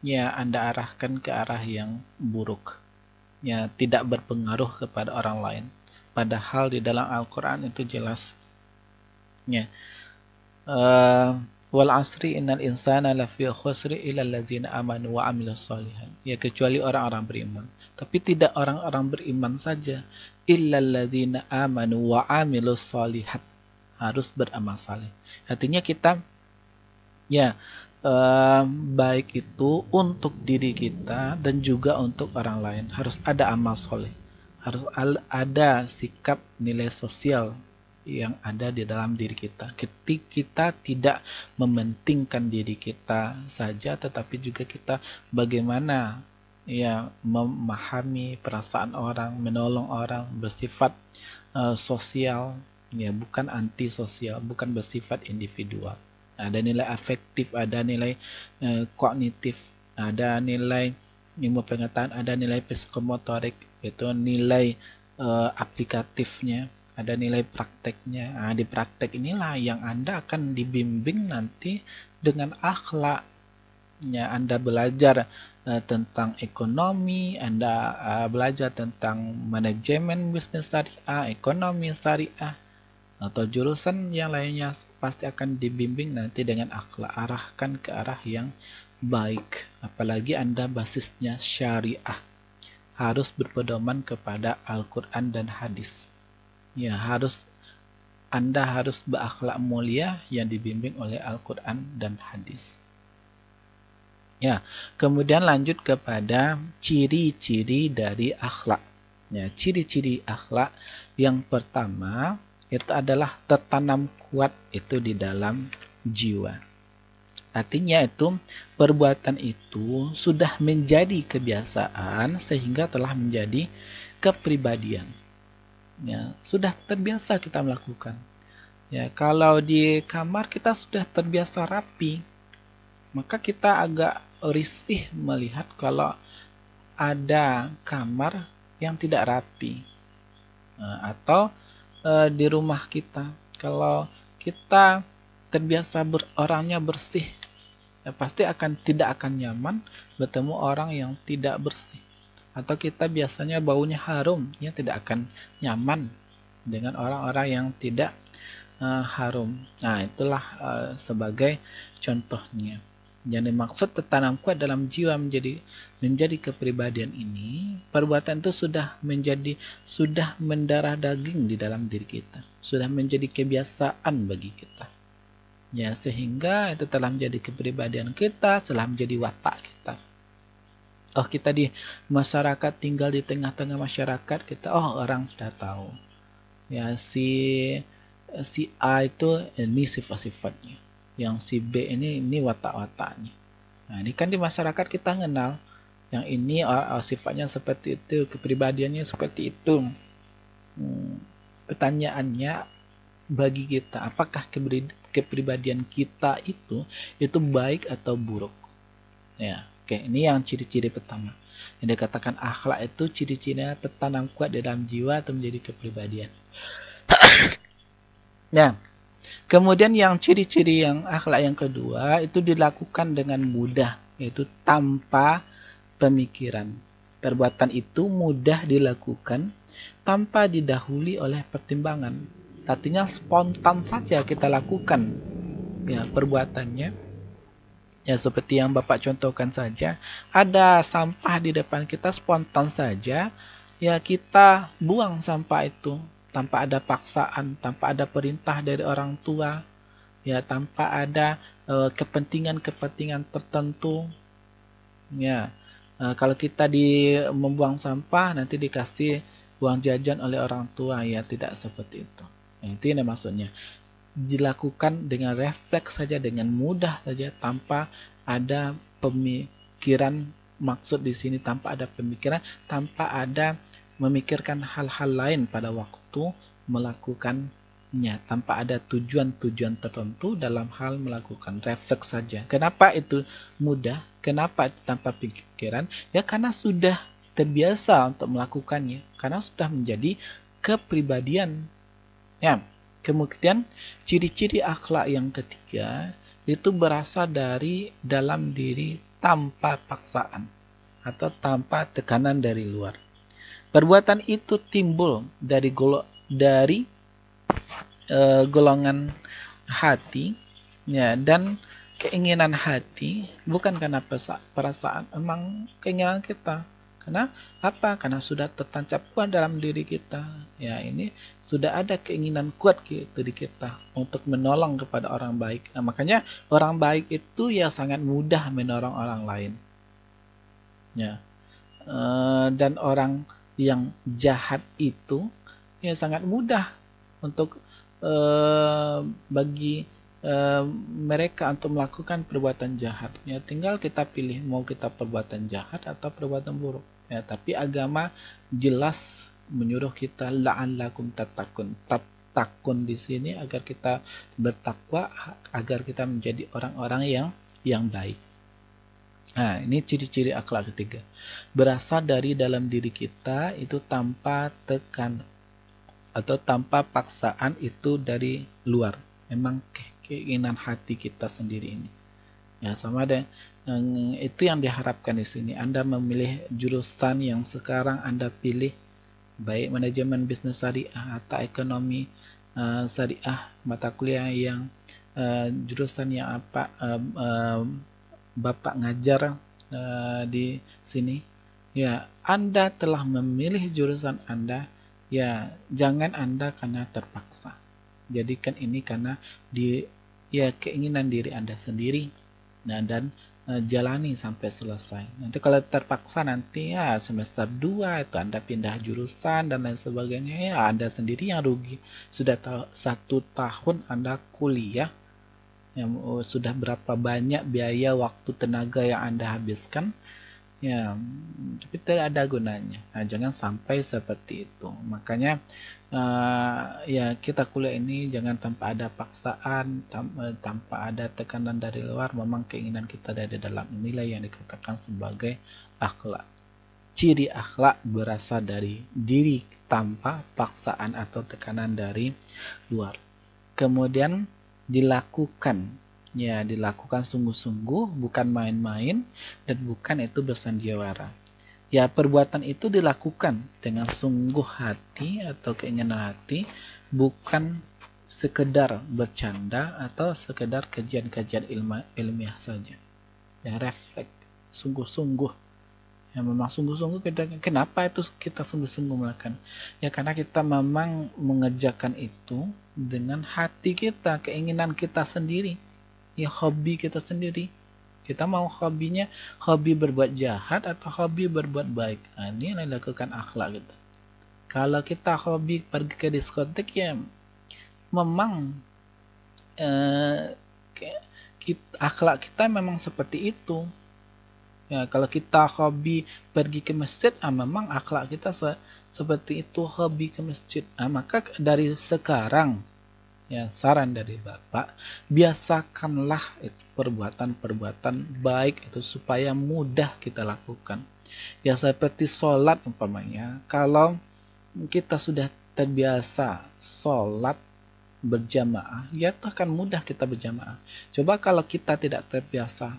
S1: ya Anda arahkan ke arah yang buruk. Ya, tidak berpengaruh kepada orang lain. Padahal di dalam Al-Quran itu jelas. Ya. Wal asri innal insana lafi khusri illa allazina amanu wa amilus sholihat. Ya, kecuali orang-orang beriman. Tapi tidak orang-orang beriman saja. Illa allazina amanu wa amilus sholihat. Harus beramal saleh. Artinya kita ya baik itu untuk diri kita dan juga untuk orang lain. Harus ada amal soleh. Harus ada sikap nilai sosial yang ada di dalam diri kita. Ketika kita tidak mementingkan diri kita saja, tetapi juga kita bagaimana ya memahami perasaan orang, menolong orang, bersifat sosial, ya bukan antisosial, bukan bersifat individual. Ada nilai afektif, ada nilai kognitif, ada nilai ilmu pengetahuan, ada nilai psikomotorik, itu nilai aplikatifnya, ada nilai prakteknya. Nah, di praktek inilah yang Anda akan dibimbing nanti dengan akhlaknya. Anda belajar tentang ekonomi, Anda belajar tentang manajemen bisnis syariah, ekonomi syariah, atau jurusan yang lainnya pasti akan dibimbing nanti dengan akhlak. Arahkan ke arah yang baik. Apalagi Anda basisnya syariah. Harus berpedoman kepada Al-Quran dan hadis. Ya, Anda harus berakhlak mulia yang dibimbing oleh Al-Quran dan hadis. Ya, kemudian lanjut kepada ciri-ciri dari akhlak. Ya, ciri-ciri akhlak yang pertama itu adalah tertanam kuat itu di dalam jiwa. Artinya itu perbuatan itu sudah menjadi kebiasaan sehingga telah menjadi kepribadian. Ya, sudah terbiasa kita melakukan. Ya, kalau di kamar kita sudah terbiasa rapi, maka kita agak risih melihat kalau ada kamar yang tidak rapi. Atau di rumah kita, kalau kita terbiasa orangnya bersih, ya pasti tidak akan nyaman bertemu orang yang tidak bersih. Atau kita biasanya baunya harum, ya tidak akan nyaman dengan orang-orang yang tidak harum. Nah, itulah sebagai contohnya. Yang dimaksud tertanam kuat dalam jiwa menjadi kepribadian ini, perbuatan itu sudah mendarah daging di dalam diri kita, sudah menjadi kebiasaan bagi kita. Ya, sehingga itu telah menjadi kepribadian kita, telah menjadi watak kita. Oh, kita di masyarakat, tinggal di tengah-tengah masyarakat, kita orang sudah tahu. Ya, si A itu ini sifat-sifatnya, yang si B ini watak-wataknya. Nah, ini kan di masyarakat kita kenal, yang ini sifatnya seperti itu, kepribadiannya seperti itu. Pertanyaannya bagi kita, apakah kepribadian kita itu baik atau buruk? Ya, oke, ini yang ciri-ciri pertama. Yang dikatakan akhlak itu ciri-cirinya tertanam kuat di dalam jiwa atau menjadi kepribadian. Nah, kemudian yang ciri-ciri yang akhlak yang kedua itu dilakukan dengan mudah, yaitu tanpa pemikiran. Perbuatan itu mudah dilakukan tanpa didahului oleh pertimbangan. Artinya spontan saja kita lakukan ya perbuatannya. Ya seperti yang Bapak contohkan saja, ada sampah di depan kita, spontan saja ya kita buang sampah itu. Tanpa ada paksaan, tanpa ada perintah dari orang tua, ya tanpa ada kepentingan-kepentingan tertentu. Ya, kalau kita membuang sampah nanti dikasih uang jajan oleh orang tua, ya tidak seperti itu. Nah, itu yang maksudnya. Dilakukan dengan refleks saja, dengan mudah saja, tanpa ada pemikiran maksud di sini, tanpa ada pemikiran, tanpa ada memikirkan hal-hal lain pada waktu melakukannya, tanpa ada tujuan-tujuan tertentu dalam hal melakukan, refleks saja. Kenapa itu mudah? Kenapa itu tanpa pikiran? Ya karena sudah terbiasa untuk melakukannya, karena sudah menjadi kepribadian. Ya, kemudian ciri-ciri akhlak yang ketiga itu berasal dari dalam diri tanpa paksaan atau tanpa tekanan dari luar. Perbuatan itu timbul dari golongan hati, ya, dan keinginan hati, bukan karena perasaan, memang keinginan kita. Karena apa? Karena sudah tertancap kuat dalam diri kita. Ya, ini sudah ada keinginan kuat di kita untuk menolong kepada orang baik. Nah, makanya orang baik itu ya sangat mudah menolong orang lain. Ya, dan orang yang jahat itu ya sangat mudah untuk bagi mereka untuk melakukan perbuatan jahat. Ya tinggal kita pilih mau kita perbuatan jahat atau perbuatan buruk. Ya, tapi agama jelas menyuruh kita la'allakum tattaqun. Takun di sini agar kita bertakwa, agar kita menjadi orang-orang yang baik. Nah, ini ciri-ciri akhlak ketiga. Berasal dari dalam diri kita itu tanpa tekan atau tanpa paksaan, itu dari luar. Memang keinginan hati kita sendiri ini. Ya, sama deh. Itu yang diharapkan di sini. Anda memilih jurusan yang sekarang Anda pilih, baik manajemen bisnis syariah atau ekonomi syariah, mata kuliah yang jurusan yang apa Bapak ngajar di sini, ya Anda telah memilih jurusan Anda, ya jangan Anda karena terpaksa. Jadikan ini karena keinginan diri Anda sendiri. Nah, dan jalani sampai selesai. Nanti kalau terpaksa nanti ya semester 2 itu Anda pindah jurusan dan lain sebagainya, ya Anda sendiri yang rugi. Sudah 1 tahun Anda kuliah, ya, sudah berapa banyak biaya, waktu, tenaga yang Anda habiskan, ya, tapi tidak ada gunanya. Nah, jangan sampai seperti itu. Makanya ya kita kuliah ini jangan tanpa ada paksaan, tanpa ada tekanan dari luar. Memang keinginan kita dari dalam, inilah yang dikatakan sebagai akhlak. Ciri akhlak berasal dari diri tanpa paksaan atau tekanan dari luar. Kemudian dilakukan. Ya, dilakukan sungguh-sungguh, bukan main-main, dan bukan itu bersandiwara. Ya, perbuatan itu dilakukan dengan sungguh hati atau keinginan hati, bukan sekedar bercanda atau sekedar kajian-kajian ilmiah saja. Ya, refleks, sungguh-sungguh. Ya, memang sungguh-sungguh kenapa itu kita sungguh-sungguh melakukan? Ya, karena kita memang mengerjakan itu dengan hati kita, keinginan kita sendiri. Ya, hobi kita sendiri. Kita mau hobinya hobi berbuat jahat atau hobi berbuat baik. Nah, ini yang dilakukan akhlak kita. Kalau kita hobi pergi ke diskotik, ya memang akhlak kita memang seperti itu. Ya, kalau kita hobi pergi ke masjid, memang akhlak kita seperti itu, hobi ke masjid. Maka dari sekarang, ya, saran dari Bapak, biasakanlah itu perbuatan-perbuatan baik itu supaya mudah kita lakukan. Ya, seperti sholat umpamanya, kalau kita sudah terbiasa sholat berjamaah, ya itu akan mudah kita berjamaah. Coba kalau kita tidak terbiasa,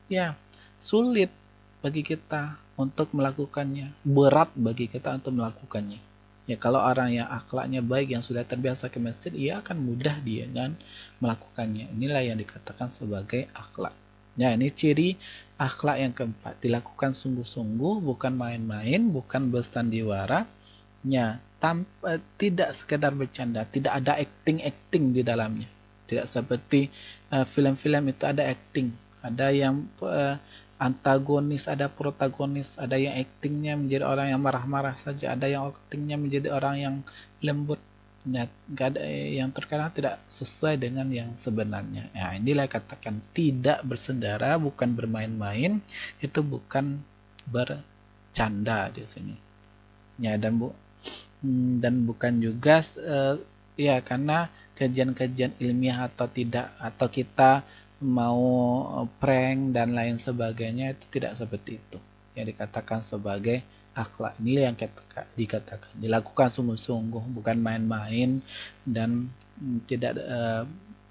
S1: ya sulit bagi kita untuk melakukannya, berat bagi kita untuk melakukannya. Ya, kalau orang yang akhlaknya baik, yang sudah terbiasa ke masjid, ia akan mudah dia dengan melakukannya. Inilah yang dikatakan sebagai akhlak. Ya, ini ciri akhlak yang keempat. Dilakukan sungguh-sungguh, bukan main-main, bukan bersandiwara. Ya, tidak sekedar bercanda, tidak ada acting-acting di dalamnya. Tidak seperti film-film itu ada acting. Ada yang antagonis, ada protagonis, ada yang aktingnya menjadi orang yang marah-marah saja, ada yang aktingnya menjadi orang yang lembut, yang terkadang tidak sesuai dengan yang sebenarnya. Nah, inilah katakan tidak bersendara, bukan bermain-main, itu bukan bercanda di sini. Ya, dan bukan juga ya karena kajian-kajian ilmiah atau tidak, atau kita mau prank dan lain sebagainya, itu tidak seperti itu. Yang dikatakan sebagai akhlak ini yang dikatakan dilakukan sungguh-sungguh, bukan main-main, dan tidak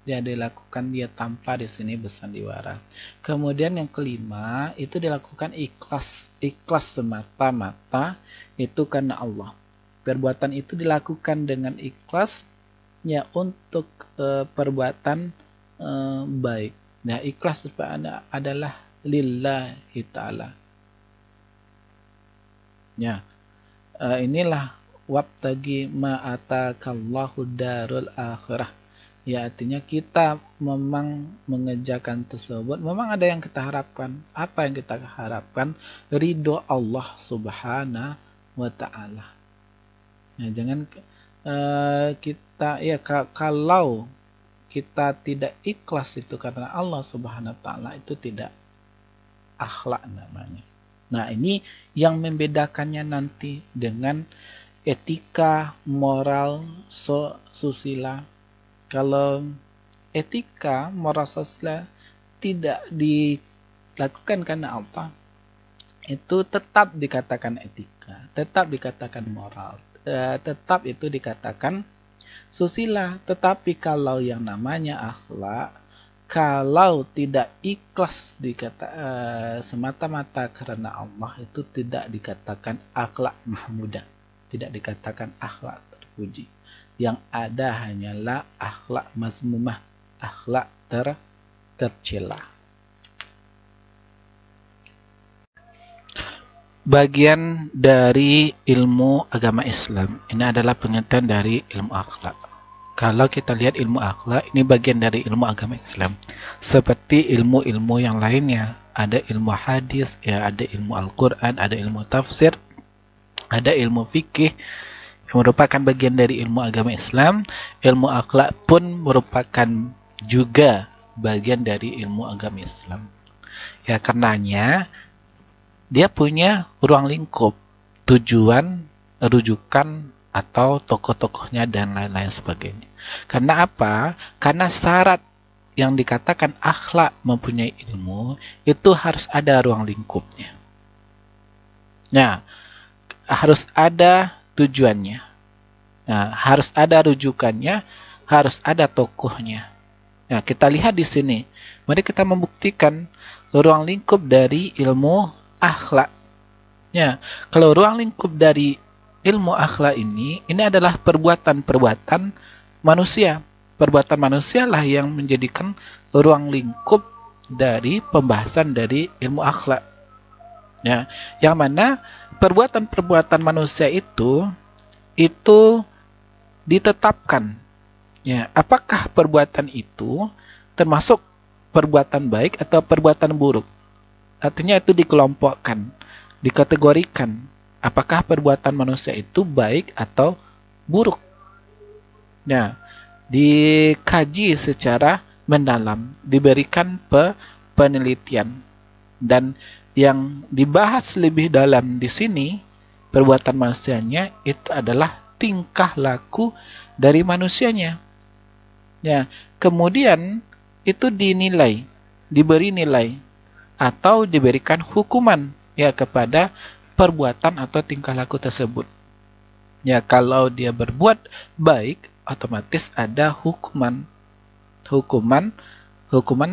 S1: dilakukan dia tanpa di sini bersandiwara. Kemudian yang kelima itu dilakukan ikhlas semata-mata itu karena Allah. Perbuatan itu dilakukan dengan ikhlas, ya, untuk perbuatan baik. Nah, ikhlas adalah lillahi ta'ala. Ya, inilah wabtagi ma'atakallahu darul akhirah. Ya, artinya kita memang mengerjakan tersebut, memang ada yang kita harapkan. Apa yang kita harapkan? Ridho Allah subhanahu wa ta'ala. Ya, jangan kita, ya, kalau kita tidak ikhlas itu karena Allah subhanahu wa ta'ala, itu tidak akhlak namanya. Nah, ini yang membedakannya nanti dengan etika, moral, susila. Kalau etika, moral, susila tidak dilakukan karena Allah, itu tetap dikatakan etika, tetap dikatakan moral, tetap itu dikatakan susila. Tetapi kalau yang namanya akhlak, kalau tidak ikhlas semata-mata karena Allah, itu tidak dikatakan akhlak mahmudah, tidak dikatakan akhlak terpuji. Yang ada hanyalah akhlak mazmumah, akhlak tercela. Bagian dari ilmu agama Islam ini adalah pengertian dari ilmu akhlak. Kalau kita lihat ilmu akhlak, ini bagian dari ilmu agama Islam. Seperti ilmu-ilmu yang lainnya, ada ilmu hadis, ya, ada ilmu Al-Quran, ada ilmu tafsir, ada ilmu fikih, yang merupakan bagian dari ilmu agama Islam. Ilmu akhlak pun merupakan juga bagian dari ilmu agama Islam. Ya, karenanya dia punya ruang lingkup, tujuan, rujukan, atau tokoh-tokohnya dan lain-lain sebagainya. Karena apa? Karena syarat yang dikatakan akhlak mempunyai ilmu itu harus ada ruang lingkupnya. Nah, harus ada tujuannya. Nah, harus ada rujukannya, harus ada tokohnya. Nah, kita lihat di sini. Mari kita membuktikan ruang lingkup dari ilmu akhlak. Ya, kalau ruang lingkup dari ilmu akhlak ini adalah perbuatan-perbuatan manusia. Perbuatan manusia lah yang menjadikan ruang lingkup dari pembahasan dari ilmu akhlak. Ya, yang mana perbuatan-perbuatan manusia itu ditetapkan. Ya, apakah perbuatan itu termasuk perbuatan baik atau perbuatan buruk? Artinya itu dikelompokkan, dikategorikan. Apakah perbuatan manusia itu baik atau buruk? Nah, dikaji secara mendalam, diberikan penelitian. Dan yang dibahas lebih dalam di sini, perbuatan manusianya itu adalah tingkah laku dari manusianya. Ya, kemudian itu dinilai, diberi nilai, atau diberikan hukuman ya kepada perbuatan atau tingkah laku tersebut. Ya, kalau dia berbuat baik, otomatis ada hukuman. Hukuman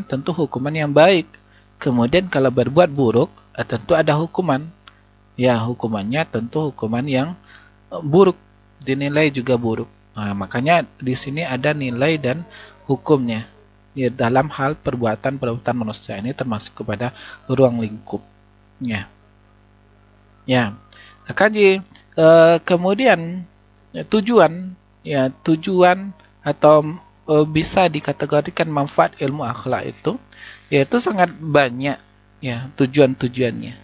S1: tentu hukuman yang baik. Kemudian kalau berbuat buruk, tentu ada hukuman. Ya, hukumannya tentu hukuman yang buruk, dinilai juga buruk. Nah, makanya di sini ada nilai dan hukumnya. Ya, dalam hal perbuatan manusia ini termasuk kepada ruang lingkupnya. Ya, kaji. Kemudian tujuan atau bisa dikategorikan manfaat ilmu akhlak itu, yaitu sangat banyak ya tujuan-tujuannya.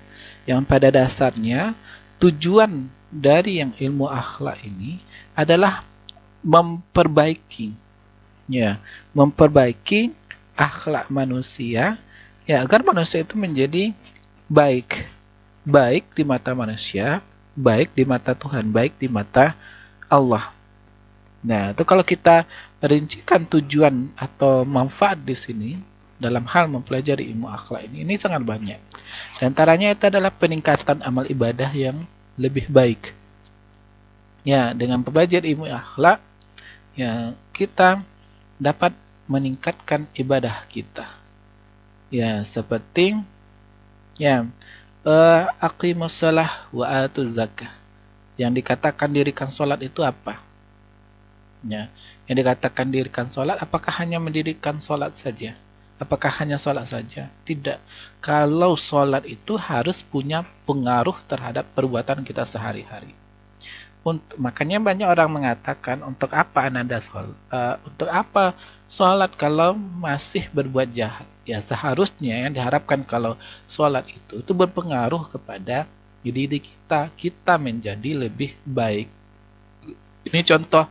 S1: Yang pada dasarnya tujuan dari yang ilmu akhlak ini adalah memperbaiki akhlak manusia, ya, agar manusia itu menjadi baik di mata manusia, baik di mata Tuhan, baik di mata Allah. Nah, itu kalau kita rincikan tujuan atau manfaat di sini dalam hal mempelajari ilmu akhlak ini sangat banyak. Di antaranya itu adalah peningkatan amal ibadah yang lebih baik. Ya, dengan belajar ilmu akhlak, ya, kita dapat meningkatkan ibadah kita. Ya, seperti ya, aqimus shalah wa atuz zakah. Yang dikatakan dirikan sholat itu apa? Ya, yang dikatakan dirikan sholat, apakah hanya mendirikan sholat saja? Apakah hanya sholat saja? Tidak. Kalau sholat itu harus punya pengaruh terhadap perbuatan kita sehari-hari. Makanya banyak orang mengatakan, untuk apa Anda sholat? Untuk apa sholat kalau masih berbuat jahat? Ya, seharusnya yang diharapkan kalau sholat itu berpengaruh kepada diri kita. Kita menjadi lebih baik. Ini contoh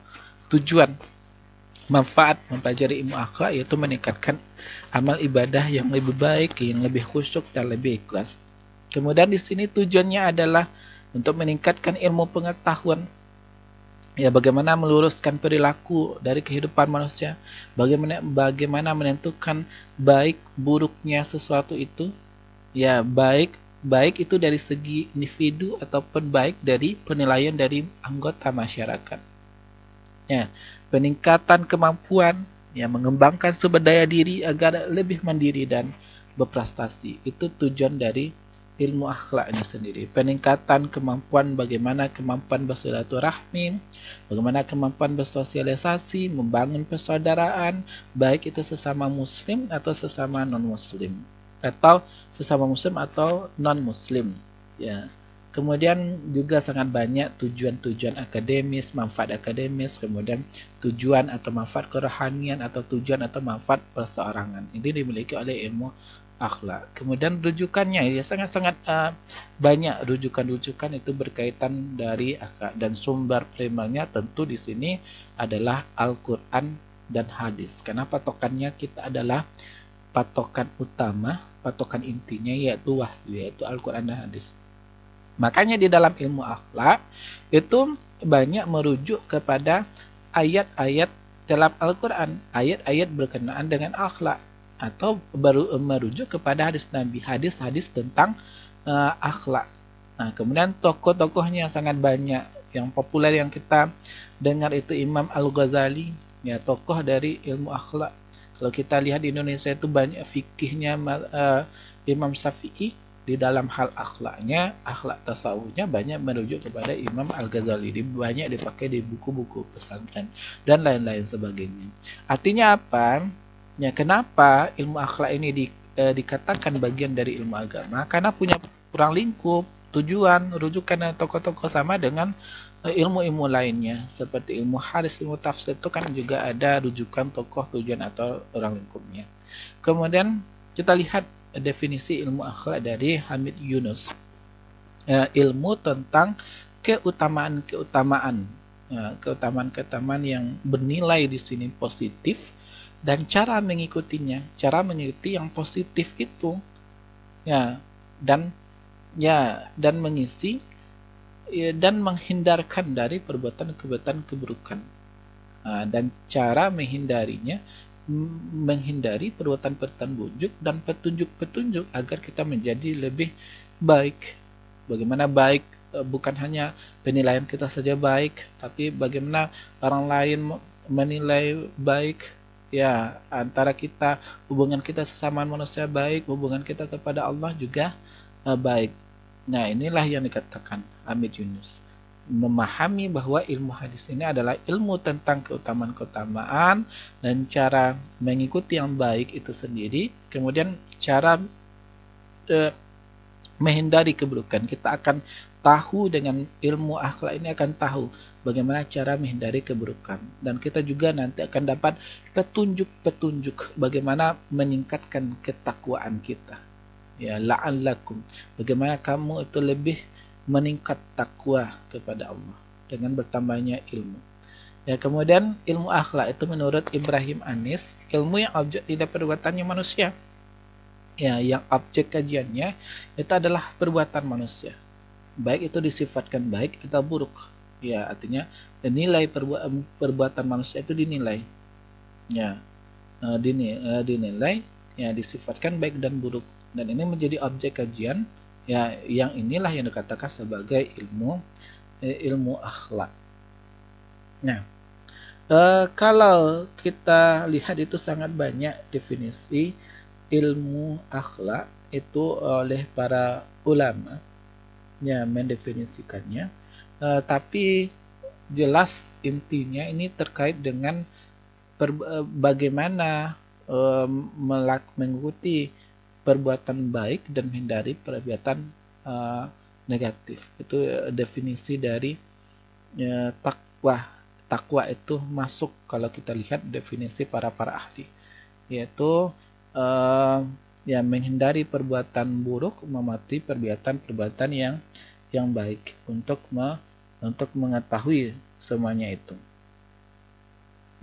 S1: tujuan manfaat mempelajari ilmu akhlak, yaitu meningkatkan amal ibadah yang lebih baik, yang lebih khusyuk dan lebih ikhlas. Kemudian di sini tujuannya adalah untuk meningkatkan ilmu pengetahuan. Ya, bagaimana meluruskan perilaku dari kehidupan manusia, bagaimana menentukan baik buruknya sesuatu itu. Ya, baik itu dari segi individu ataupun baik dari penilaian dari anggota masyarakat. Ya, peningkatan kemampuan, ya, mengembangkan sumber daya diri agar lebih mandiri dan berprestasi. Itu tujuan dari ilmu akhlak ini sendiri. Peningkatan kemampuan, bagaimana kemampuan bersilaturahmi, bagaimana kemampuan bersosialisasi, membangun persaudaraan, baik itu sesama muslim atau sesama non muslim, atau sesama muslim atau non muslim. Ya, Kemudian juga sangat banyak tujuan-tujuan akademis, manfaat akademis, kemudian tujuan atau manfaat kerohanian atau tujuan atau manfaat perseorangan. Ini dimiliki oleh ilmu akhlak. Kemudian rujukannya ya sangat-sangat banyak rujukan-rujukan itu berkaitan dari akhlak, dan sumber primernya tentu di sini adalah Al-Qur'an dan hadis. Karena patokannya kita adalah patokan utama, patokan intinya yaitu wahyu, yaitu Al-Qur'an dan hadis. Makanya di dalam ilmu akhlak itu banyak merujuk kepada ayat-ayat dalam Al-Quran, ayat-ayat berkenaan dengan akhlak, atau baru merujuk kepada hadis Nabi, hadis-hadis tentang akhlak. Nah, kemudian tokoh-tokohnya sangat banyak. Yang populer yang kita dengar itu Imam Al-Ghazali, ya, tokoh dari ilmu akhlak. Kalau kita lihat di Indonesia itu banyak fikihnya Imam Syafi'i. Di dalam hal akhlaknya, akhlak tasawufnya banyak merujuk kepada Imam Al-Ghazali. Banyak dipakai di buku-buku pesantren dan lain-lain sebagainya. Artinya apa? Ya, kenapa ilmu akhlak ini dikatakan bagian dari ilmu agama? Karena punya ruang lingkup, tujuan, rujukan dan tokoh-tokoh sama dengan ilmu-ilmu lainnya. Seperti ilmu hadis, ilmu tafsir itu kan juga ada rujukan tokoh, tujuan atau ruang lingkupnya. Kemudian kita lihat definisi ilmu akhlak dari Hamid Yunus. Ilmu tentang keutamaan-keutamaan, keutamaan-keutamaan yang bernilai di sini positif, dan cara mengikutinya, cara mengikuti yang positif itu, dan mengisi dan menghindarkan dari perbuatan-perbuatan keburukan, dan cara menghindarinya, menghindari perbuatan-perbuatan buruk dan petunjuk-petunjuk agar kita menjadi lebih baik. Bagaimana baik bukan hanya penilaian kita saja baik, tapi bagaimana orang lain menilai baik, ya, antara kita, hubungan kita sesama manusia baik, hubungan kita kepada Allah juga baik. Nah, inilah yang dikatakan Hamid Yunus, memahami bahwa ilmu hadis ini adalah ilmu tentang keutamaan-keutamaan dan cara mengikuti yang baik itu sendiri, kemudian cara menghindari keburukan. Kita akan tahu dengan ilmu akhlak ini, akan tahu bagaimana cara menghindari keburukan, dan kita juga nanti akan dapat petunjuk-petunjuk bagaimana meningkatkan ketakwaan kita, ya, la'allakum, bagaimana kamu itu lebih meningkat takwa kepada Allah dengan bertambahnya ilmu. Ya, kemudian ilmu akhlak itu menurut Ibrahim Anis, ilmu yang objek tidak perbuatannya manusia. Ya, yang objek kajiannya itu adalah perbuatan manusia. Baik itu disifatkan baik atau buruk. Ya, artinya nilai perbuatan manusia itu dinilai. Ya, dinilai, ya, disifatkan baik dan buruk. Dan ini menjadi objek kajian. Ya, yang inilah yang dikatakan sebagai ilmu akhlak. Nah, kalau kita lihat itu sangat banyak definisi ilmu akhlak itu oleh para ulama, ya, mendefinisikannya. Tapi jelas intinya ini terkait dengan bagaimana mengikuti perbuatan baik dan menghindari perbuatan negatif. Itu definisi dari takwa. Takwa itu masuk kalau kita lihat definisi para ahli, yaitu ya, menghindari perbuatan buruk, mematuhi perbuatan yang baik untuk mengetahui semuanya itu.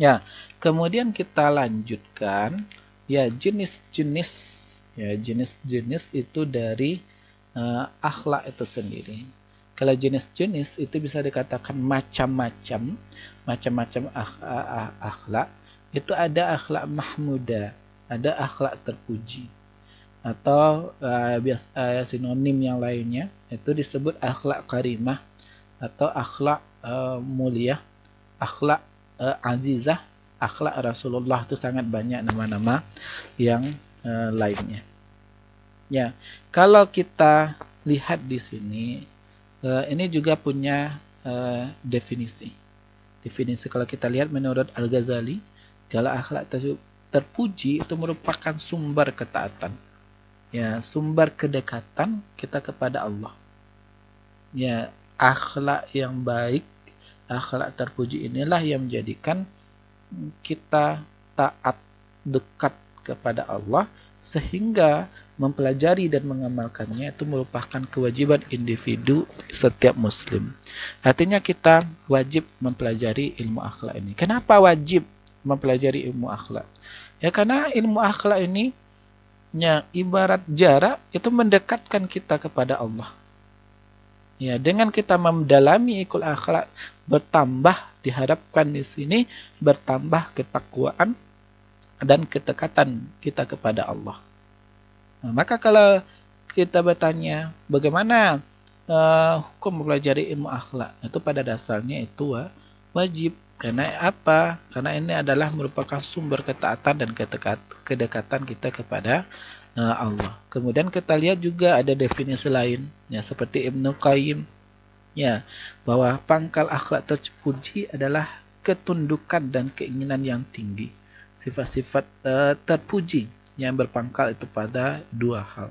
S1: Ya, kemudian kita lanjutkan, ya, jenis-jenis. Ya, jenis-jenis itu dari akhlak itu sendiri. Kalau jenis-jenis itu bisa dikatakan macam-macam akhlak. Itu ada akhlak mahmudah, ada akhlak terpuji, atau sinonim yang lainnya itu disebut akhlak karimah atau akhlak mulia, akhlak azizah, akhlak Rasulullah. Itu sangat banyak nama-nama yang lainnya. Ya, kalau kita lihat di sini, ini juga punya definisi. Kalau kita lihat menurut Al-Ghazali, kalau akhlak terpuji itu merupakan sumber ketaatan, ya, sumber kedekatan kita kepada Allah. Ya, akhlak yang baik, akhlak terpuji inilah yang menjadikan kita taat, dekat kepada Allah, sehingga mempelajari dan mengamalkannya itu merupakan kewajiban individu setiap muslim. Artinya kita wajib mempelajari ilmu akhlak ini. Kenapa wajib mempelajari ilmu akhlak? Ya karena ilmu akhlak ini ya ibarat jarak, itu mendekatkan kita kepada Allah. Ya, dengan kita mendalami ilmu akhlak, bertambah, diharapkan di sini bertambah ketakwaan dan kedekatan kita kepada Allah. Nah, maka kalau kita bertanya bagaimana hukum mempelajari ilmu akhlak, itu pada dasarnya itu wajib. Karena apa? Karena ini adalah merupakan sumber ketaatan dan kedekatan kita kepada Allah. Kemudian kita lihat juga ada definisi lain, ya seperti Ibnu Qayyim, ya bahwa pangkal akhlak terpuji adalah ketundukan dan keinginan yang tinggi. Sifat-sifat terpuji yang berpangkal itu pada dua hal.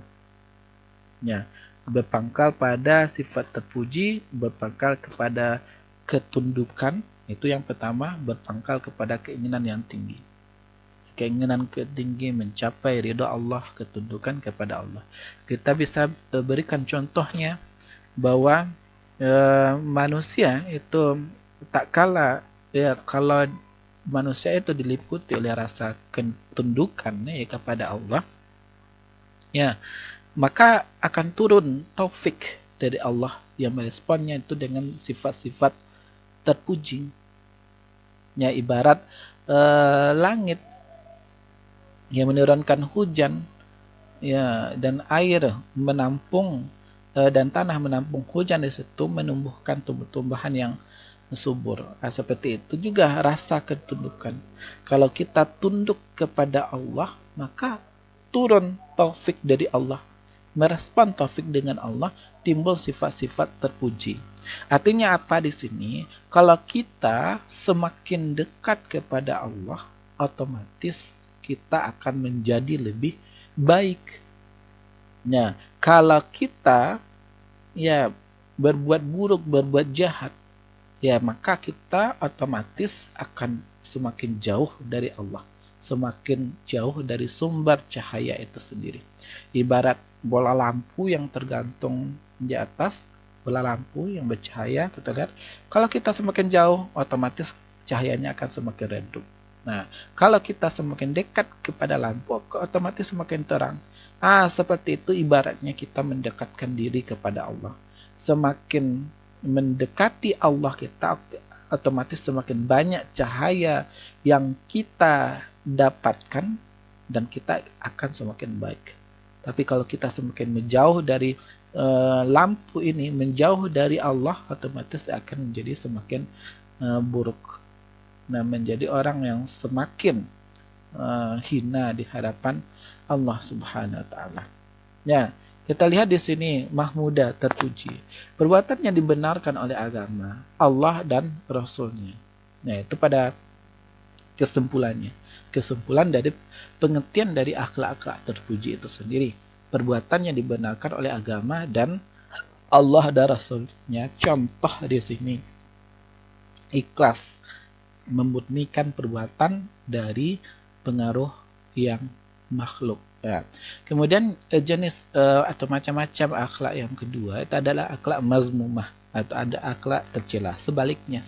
S1: Ya, berpangkal pada sifat terpuji, berpangkal kepada ketundukan. Itu yang pertama, berpangkal kepada keinginan yang tinggi. Keinginan tinggi mencapai ridha Allah, ketundukan kepada Allah. Kita bisa berikan contohnya bahwa manusia itu tak kalah ya, kalau manusia itu diliputi oleh rasa ketundukan ya kepada Allah, ya maka akan turun taufik dari Allah yang meresponnya itu dengan sifat-sifat terpuji. Ya ibarat langit yang menurunkan hujan, ya dan air menampung dan tanah menampung hujan, di situ menumbuhkan tumbuh-tumbuhan yang subur. Seperti itu juga rasa ketundukan. Kalau kita tunduk kepada Allah, maka turun taufik dari Allah. Merespon taufik dengan Allah, timbul sifat-sifat terpuji. Artinya apa di sini? Kalau kita semakin dekat kepada Allah, otomatis kita akan menjadi lebih baik. Nah, kalau kita ya berbuat buruk, berbuat jahat, ya maka kita otomatis akan semakin jauh dari Allah, semakin jauh dari sumber cahaya itu sendiri. Ibarat bola lampu yang tergantung di atas, bola lampu yang bercahaya, kita lihat kalau kita semakin jauh, otomatis cahayanya akan semakin redup. Nah, kalau kita semakin dekat kepada lampu, otomatis semakin terang. Seperti itu ibaratnya kita mendekatkan diri kepada Allah. Semakin mendekati Allah kita, otomatis semakin banyak cahaya yang kita dapatkan dan kita akan semakin baik. Tapi kalau kita semakin menjauh dari lampu ini, menjauh dari Allah, otomatis akan menjadi semakin buruk. Nah, menjadi orang yang semakin hina di hadapan Allah Subhanahu wa taala. Ya, kita lihat di sini Mahmudah terpuji. Perbuatannya dibenarkan oleh agama, Allah dan Rasulnya. Nah, itu pada kesimpulannya. Kesimpulan dari pengertian dari akhlak-akhlak terpuji itu sendiri. Perbuatannya dibenarkan oleh agama dan Allah dan Rasulnya. Contoh di sini ikhlas, memurnikan perbuatan dari pengaruh yang makhluk. Ya. Kemudian jenis atau macam-macam akhlak yang kedua itu adalah akhlak mazmumah atau ada akhlak tercela. Sebaliknya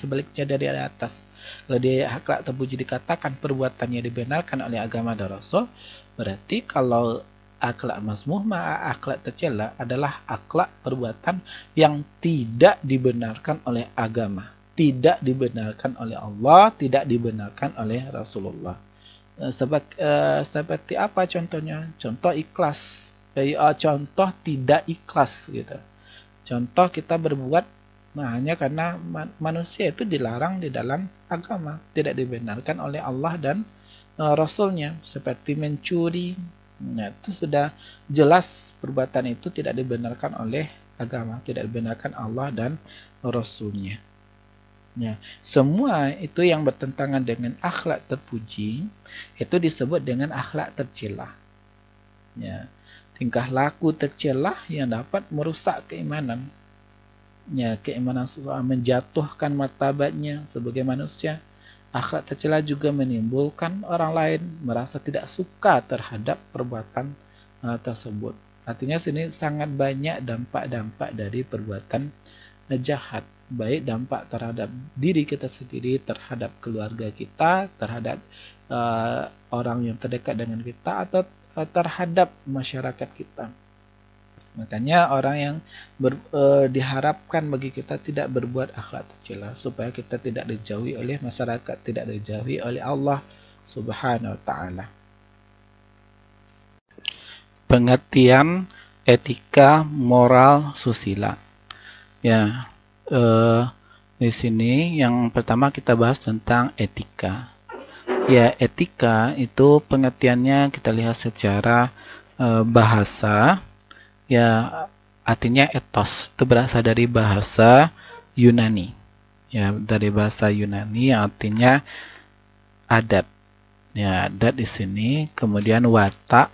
S1: dari atas. Kalau dia akhlak terpuji dikatakan perbuatannya dibenarkan oleh agama dan Rasul, berarti kalau akhlak mazmumah, akhlak tercela adalah akhlak perbuatan yang tidak dibenarkan oleh agama, tidak dibenarkan oleh Allah, tidak dibenarkan oleh Rasulullah. Seperti apa contohnya? Contoh ikhlas, contoh tidak ikhlas gitu. Contoh kita berbuat hanya karena manusia itu dilarang di dalam agama, tidak dibenarkan oleh Allah dan Rasulnya, seperti mencuri. Nah, itu sudah jelas perbuatan itu tidak dibenarkan oleh agama, tidak dibenarkan Allah dan Rasulnya. Ya, semua itu yang bertentangan dengan akhlak terpuji itu disebut dengan akhlak tercela. Ya, tingkah laku tercela yang dapat merusak keimanan. Ya, keimanan seseorang menjatuhkan martabatnya sebagai manusia. Akhlak tercela juga menimbulkan orang lain merasa tidak suka terhadap perbuatan tersebut. Artinya sini sangat banyak dampak-dampak dari perbuatan jahat, baik dampak terhadap diri kita sendiri, terhadap keluarga kita, terhadap orang yang terdekat dengan kita, atau terhadap masyarakat kita. Makanya orang yang diharapkan bagi kita tidak berbuat akhlak tercela supaya kita tidak dijauhi oleh masyarakat, tidak dijauhi oleh Allah Subhanahu wa taala. Pengertian etika moral susila. Ya, di sini yang pertama kita bahas tentang etika. Ya, etika itu pengertiannya kita lihat secara bahasa. Ya, artinya etos itu berasal dari bahasa Yunani. Ya, dari bahasa Yunani yang artinya adat. Ya, adat di sini, kemudian watak,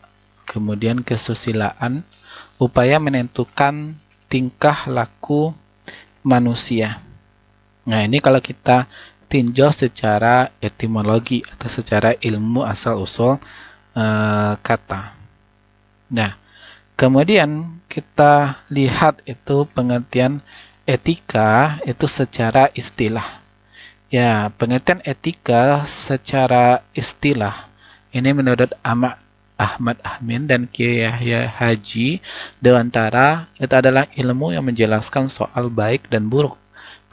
S1: kemudian kesusilaan, upaya menentukan tingkah laku manusia. Nah, ini kalau kita tinjau secara etimologi atau secara ilmu asal-usul kata. Nah, kemudian kita lihat itu pengertian etika itu secara istilah. Ya, pengertian etika secara istilah ini menurut Ahmad Amin dan Kiai Yahya Haji Dewantara itu adalah ilmu yang menjelaskan soal baik dan buruk,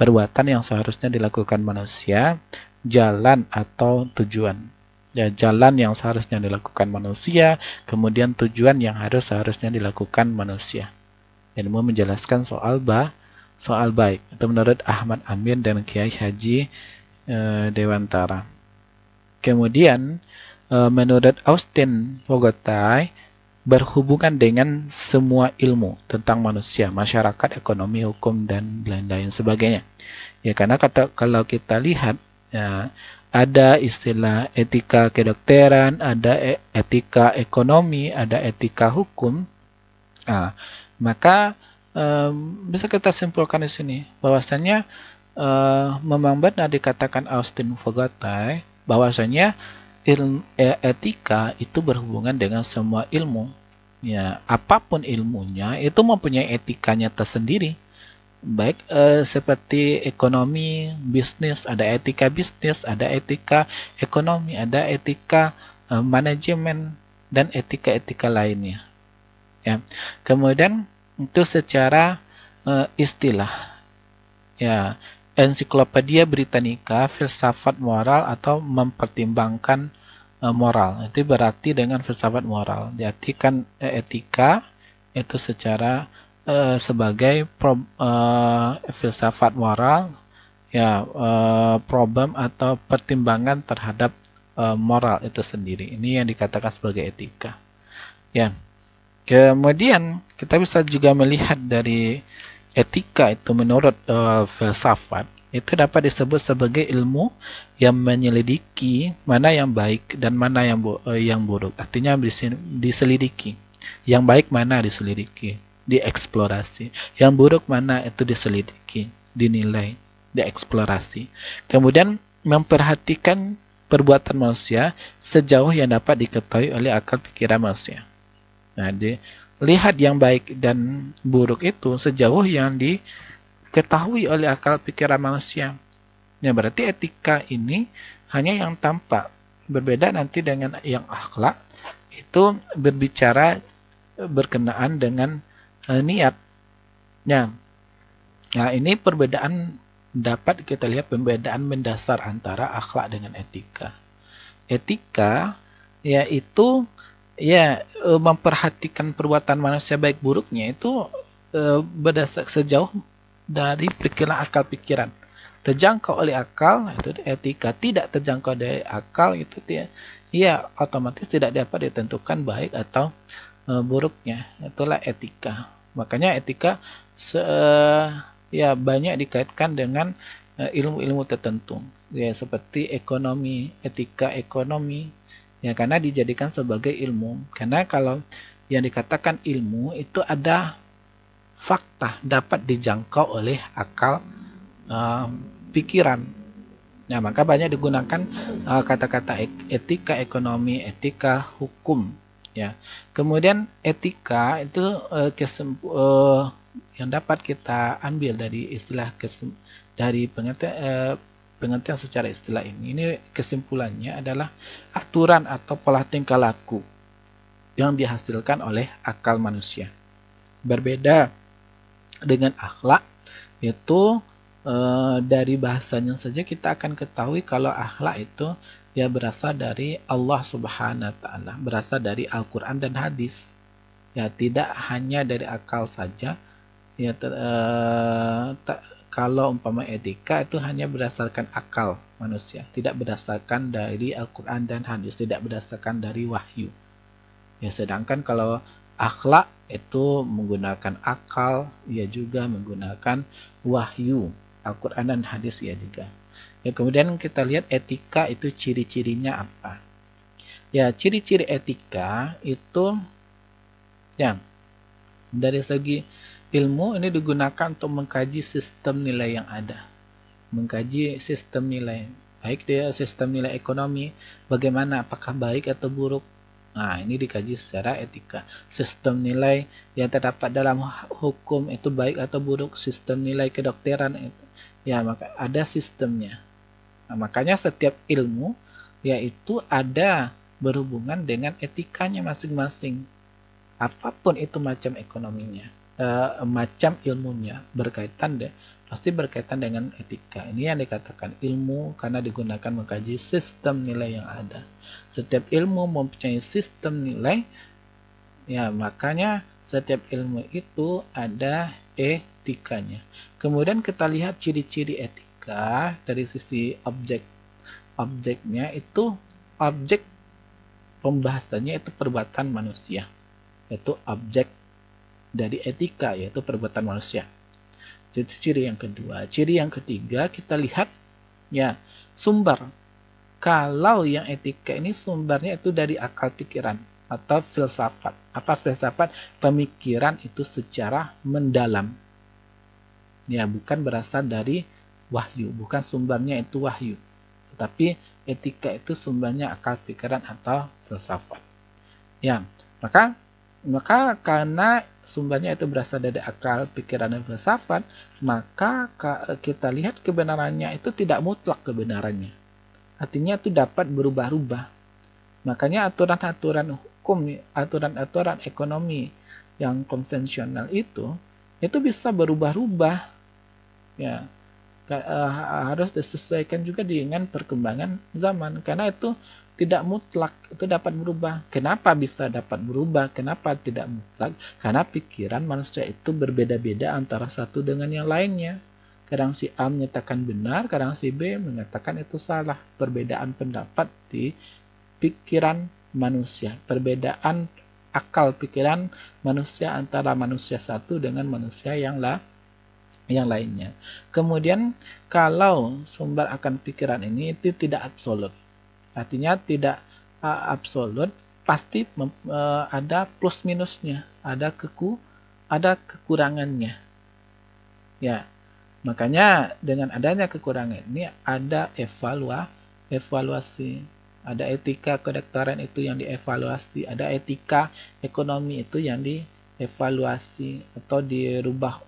S1: perbuatan yang seharusnya dilakukan manusia, jalan atau tujuan. Ya, jalan yang seharusnya dilakukan manusia, kemudian tujuan yang seharusnya dilakukan manusia. Ilmu menjelaskan soal baik. Itu menurut Ahmad Amin dan Kiai Haji Dewantara. Kemudian menurut Austin Fogotai berhubungan dengan semua ilmu tentang manusia, masyarakat, ekonomi, hukum, dan lain-lain sebagainya. Ya, karena kalau kita lihat ya, ada istilah etika kedokteran, ada etika ekonomi, ada etika hukum. Maka bisa kita simpulkan di sini bahwasanya memang benar dikatakan Austin Fogotai bahwasanya etika itu berhubungan dengan semua ilmu. Ya, apapun ilmunya itu mempunyai etikanya tersendiri. Baik seperti ekonomi, bisnis, ada etika bisnis, ada etika ekonomi, ada etika manajemen, dan etika-etika lainnya. Ya. Kemudian itu secara istilah. Ya, Ensiklopedia Britannica, filsafat moral atau mempertimbangkan moral. Itu berarti dengan filsafat moral. Diartikan etika itu secara sebagai filsafat moral, ya, problem atau pertimbangan terhadap moral itu sendiri. Ini yang dikatakan sebagai etika. Ya. Kemudian kita bisa juga melihat dari etika itu menurut filsafat itu dapat disebut sebagai ilmu yang menyelidiki mana yang baik dan mana yang buruk. Artinya diselidiki. Yang baik mana diselidiki, dieksplorasi. Yang buruk mana itu diselidiki, dinilai, dieksplorasi. Kemudian memperhatikan perbuatan manusia sejauh yang dapat diketahui oleh akal pikiran manusia. Nah, lihat yang baik dan buruk itu sejauh yang diketahui oleh akal pikiran manusia. Ya, berarti etika ini hanya yang tampak. Berbeda nanti dengan yang akhlak, itu berbicara berkenaan dengan niat. Ya. Nah, ini perbedaan, dapat kita lihat perbedaan mendasar antara akhlak dengan etika. Etika yaitu memperhatikan perbuatan manusia baik buruknya itu berdasar sejauh dari pikiran akal pikiran. Terjangkau oleh akal itu etika, tidak terjangkau dari akal itu otomatis tidak dapat ditentukan baik atau buruknya. Itulah etika. Makanya etika banyak dikaitkan dengan ilmu-ilmu tertentu. Ya, seperti ekonomi, etika ekonomi. Ya, karena dijadikan sebagai ilmu. Karena kalau yang dikatakan ilmu itu ada fakta, dapat dijangkau oleh akal pikiran. Nah, maka banyak digunakan kata-kata etika ekonomi, etika hukum. Ya. Kemudian etika itu yang dapat kita ambil dari istilah dari pengertian secara istilah ini kesimpulannya adalah aturan atau pola tingkah laku yang dihasilkan oleh akal manusia. Berbeda dengan akhlak, itu dari bahasanya saja kita akan ketahui kalau akhlak itu ya berasal dari Allah Subhanahu wa taala, berasal dari Al-Qur'an dan hadis. Ya, tidak hanya dari akal saja. Ya, kalau umpama etika itu hanya berdasarkan akal manusia, tidak berdasarkan dari Al-Qur'an dan hadis, tidak berdasarkan dari wahyu. Ya, sedangkan kalau akhlak itu menggunakan akal, ia juga menggunakan wahyu, Al-Quran dan hadis ia juga. Ya, kemudian kita lihat etika itu ciri-cirinya apa. Ya, ciri-ciri etika itu yang dari segi ilmu ini digunakan untuk mengkaji sistem nilai yang ada. Mengkaji sistem nilai, baik dia sistem nilai ekonomi, bagaimana, apakah baik atau buruk. Nah, ini dikaji secara etika. Sistem nilai yang terdapat dalam hukum itu baik atau buruk. Sistem nilai kedokteran itu, ya, maka ada sistemnya. Nah, makanya setiap ilmu yaitu ada berhubungan dengan etikanya masing-masing. Apapun itu macam ekonominya, macam ilmunya berkaitan pasti berkaitan dengan etika. Ini yang dikatakan ilmu karena digunakan mengkaji sistem nilai yang ada. Setiap ilmu mempunyai sistem nilai, ya, makanya setiap ilmu itu ada etikanya. Kemudian kita lihat ciri-ciri etika dari sisi objeknya itu, objek pembahasannya itu perbuatan manusia, yaitu objek dari etika, yaitu perbuatan manusia. Itu ciri yang kedua. Ciri yang ketiga kita lihat ya sumber. Kalau yang etika ini sumbernya itu dari akal pikiran atau filsafat. Apa filsafat? Pemikiran itu secara mendalam. Ya, bukan berasal dari wahyu, bukan sumbernya itu wahyu. Tetapi etika itu sumbernya akal pikiran atau filsafat. Ya, maka karena sumbernya itu berasal dari akal, pikiran, dan filsafat, maka kita lihat kebenarannya itu tidak mutlak kebenarannya. Artinya itu dapat berubah-ubah. Makanya aturan-aturan hukum, aturan-aturan ekonomi yang konvensional itu bisa berubah-ubah. Ya, harus disesuaikan juga dengan perkembangan zaman. Karena itu tidak mutlak, itu dapat berubah. Kenapa bisa dapat berubah? Kenapa tidak mutlak? Karena pikiran manusia itu berbeda-beda antara satu dengan yang lainnya. Kadang si A menyatakan benar, kadang si B mengatakan itu salah. Perbedaan pendapat di pikiran manusia. Perbedaan akal pikiran manusia antara manusia satu dengan manusia yang lainnya. Kemudian kalau sumber akan pikiran ini itu tidak absolut. Artinya tidak absolut, pasti ada plus minusnya, ada kekurangannya. Ya, makanya dengan adanya kekurangan ini ada evaluasi, ada etika kedokteran itu yang dievaluasi, ada etika ekonomi itu yang dievaluasi atau dirubah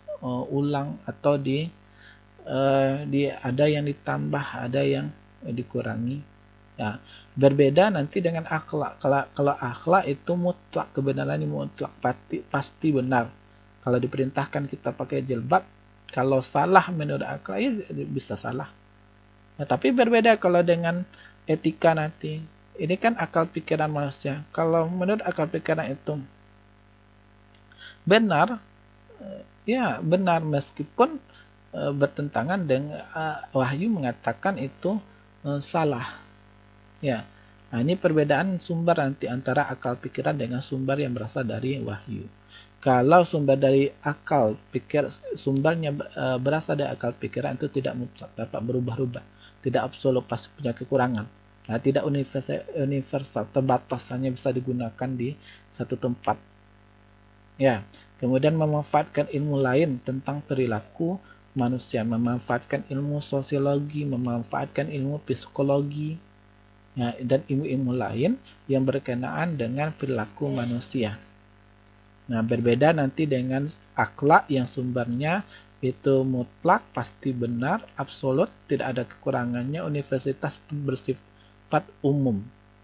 S1: ulang atau ada yang ditambah, ada yang dikurangi. Ya, berbeda nanti dengan akhlak. Kalau akhlak itu mutlak, kebenarannya mutlak, pasti benar. Kalau diperintahkan kita pakai jilbab, kalau salah menurut akhlak ya bisa salah. Nah, tapi berbeda kalau dengan etika nanti. Ini kan akal pikiran manusia. Kalau menurut akal pikiran itu benar, ya benar meskipun bertentangan dengan wahyu mengatakan itu salah. Ya, nah ini perbedaan sumber nanti antara akal pikiran dengan sumber yang berasal dari wahyu. Kalau sumber dari akal pikir, sumbernya berasal dari akal pikiran itu tidak mutlak, dapat berubah-ubah, tidak absolut, pasti punya kekurangan. Nah, tidak universal, terbatas, hanya bisa digunakan di satu tempat. Ya, kemudian memanfaatkan ilmu lain tentang perilaku manusia, memanfaatkan ilmu sosiologi, memanfaatkan ilmu psikologi, ya, dan ilmu-ilmu lain yang berkenaan dengan perilaku manusia. Nah, berbeda nanti dengan akhlak yang sumbernya itu mutlak, pasti benar, absolut, tidak ada kekurangannya, universitas bersifat umum.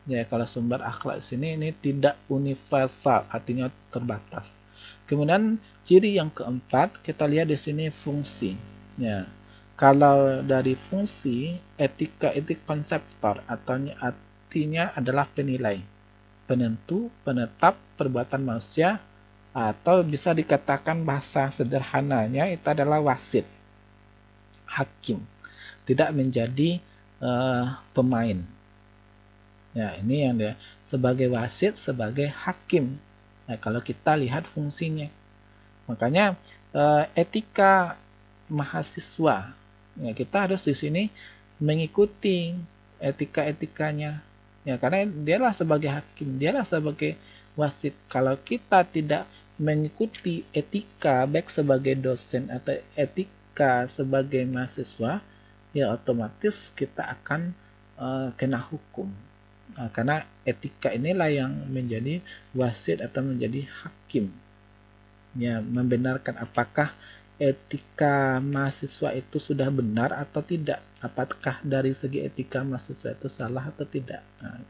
S1: Ya, kalau sumber akhlak sini ini tidak universal, artinya terbatas. Kemudian ciri yang keempat, kita lihat di sini fungsi. Ya, kalau dari fungsi, etika itu konseptor, atau artinya adalah penilai, penentu, penetap perbuatan manusia, atau bisa dikatakan bahasa sederhananya itu adalah wasit, hakim, tidak menjadi pemain. Ya, ini yang dia sebagai wasit, sebagai hakim. Nah, kalau kita lihat fungsinya, makanya etika mahasiswa, ya, kita harus di sini mengikuti etika-etikanya. Ya, karena dialah sebagai hakim, dialah sebagai wasit. Kalau kita tidak mengikuti etika baik sebagai dosen atau etika sebagai mahasiswa, ya otomatis kita akan kena hukum. Karena etika inilah yang menjadi wasit atau menjadi hakim. Ya, membenarkan apakah etika mahasiswa itu sudah benar atau tidak. Apakah dari segi etika mahasiswa itu salah atau tidak. Nah,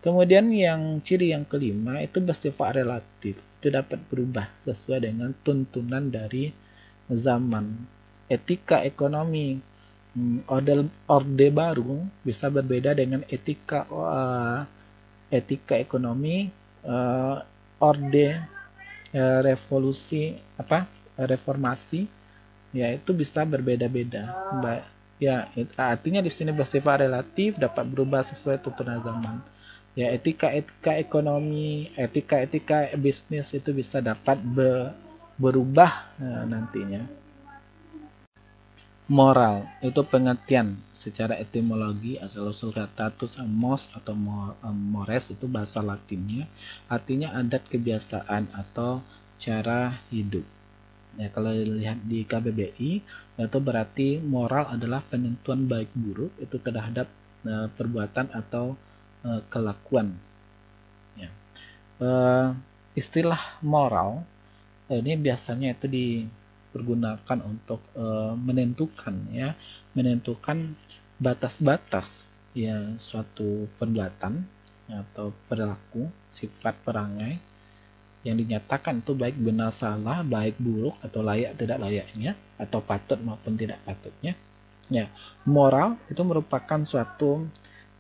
S1: kemudian yang ciri yang kelima itu bersifat relatif. Itu dapat berubah sesuai dengan tuntunan dari zaman. Etika ekonomi orde baru bisa berbeda dengan etika ekonomi orde reformasi, ya itu bisa berbeda-beda. Ya, artinya di sini bersifat relatif, dapat berubah sesuai tuntunan zaman. Ya, etika ekonomi, etika bisnis itu bisa dapat berubah nantinya. Moral itu pengertian secara etimologi, asal-usul kata mos atau mores itu bahasa Latinnya, artinya adat kebiasaan atau cara hidup. Ya, kalau lihat di KBBI itu berarti moral adalah penentuan baik buruk itu terhadap perbuatan atau kelakuan. Ya. Istilah moral ini biasanya itu dipergunakan untuk menentukan batas-batas ya suatu perbuatan atau perilaku, sifat perangai yang dinyatakan itu baik benar salah, baik buruk atau layak tidak layaknya, atau patut maupun tidak patutnya. Ya, moral itu merupakan suatu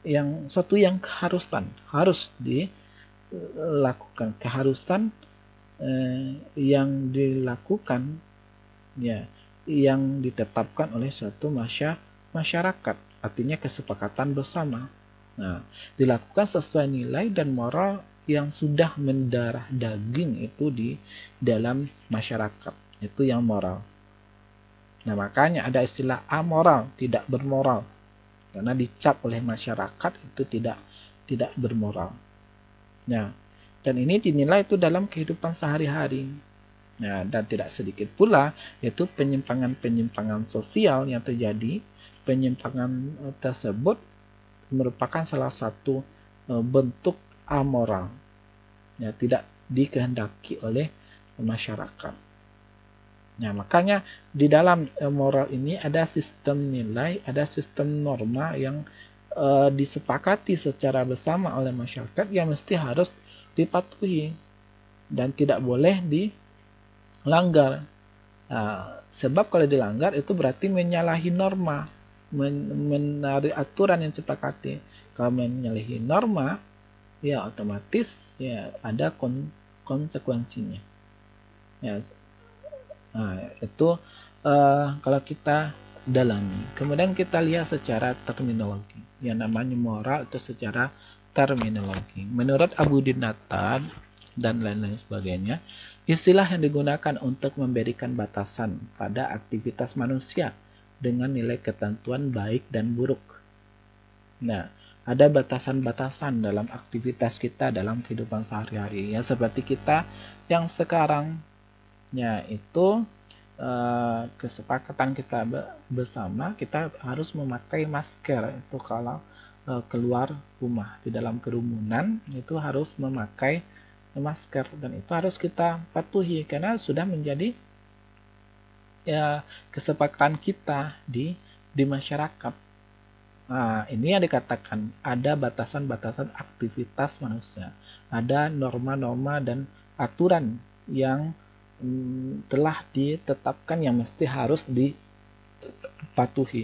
S1: yang keharusan, harus dilakukan, keharusan yang dilakukan, ya, yang ditetapkan oleh suatu masyarakat, artinya kesepakatan bersama. Nah, dilakukan sesuai nilai dan moral yang sudah mendarah daging itu di dalam masyarakat, itu yang moral. Nah, makanya ada istilah amoral, tidak bermoral, karena dicap oleh masyarakat itu tidak bermoral. Nah, dan ini dinilai itu dalam kehidupan sehari-hari. Nah, dan tidak sedikit pula yaitu penyimpangan-penyimpangan sosial yang terjadi. Penyimpangan tersebut merupakan salah satu bentuk amoral. Ya, tidak dikehendaki oleh masyarakat. Nah, makanya di dalam moral ini ada sistem nilai, ada sistem norma yang disepakati secara bersama oleh masyarakat yang mesti harus dipatuhi dan tidak boleh dilanggar. Nah, sebab kalau dilanggar itu berarti menyalahi norma, menarik aturan yang disepakati. Kalau menyalahi norma, ya otomatis ya ada konsekuensinya. Ya, nah, itu kalau kita dalami. Kemudian kita lihat secara terminologi. Yang namanya moral itu secara terminologi. Menurut Abu Dinatan dan lain-lain sebagainya, istilah yang digunakan untuk memberikan batasan pada aktivitas manusia dengan nilai ketentuan baik dan buruk. Nah, ada batasan-batasan dalam aktivitas kita dalam kehidupan sehari-hari. Ya, seperti kita yang sekarang, ya itu kesepakatan kita bersama, kita harus memakai masker itu kalau keluar rumah. Di dalam kerumunan itu harus memakai masker, dan itu harus kita patuhi karena sudah menjadi ya kesepakatan kita di masyarakat. Nah, ini yang dikatakan ada batasan-batasan aktivitas manusia, ada norma-norma dan aturan yang telah ditetapkan yang mesti harus dipatuhi,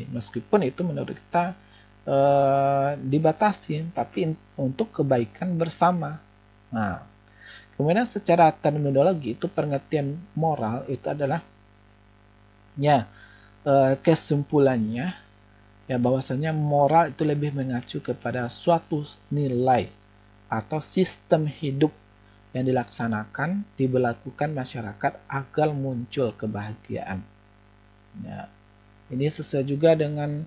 S1: meskipun itu menurut kita dibatasi, tapi untuk kebaikan bersama. Nah, kemudian secara terminologi itu pengertian moral itu adalah ya kesimpulannya ya bahwasanya moral itu lebih mengacu kepada suatu nilai atau sistem hidup yang dilaksanakan, diberlakukan masyarakat agar muncul kebahagiaan. Ya, ini sesuai juga dengan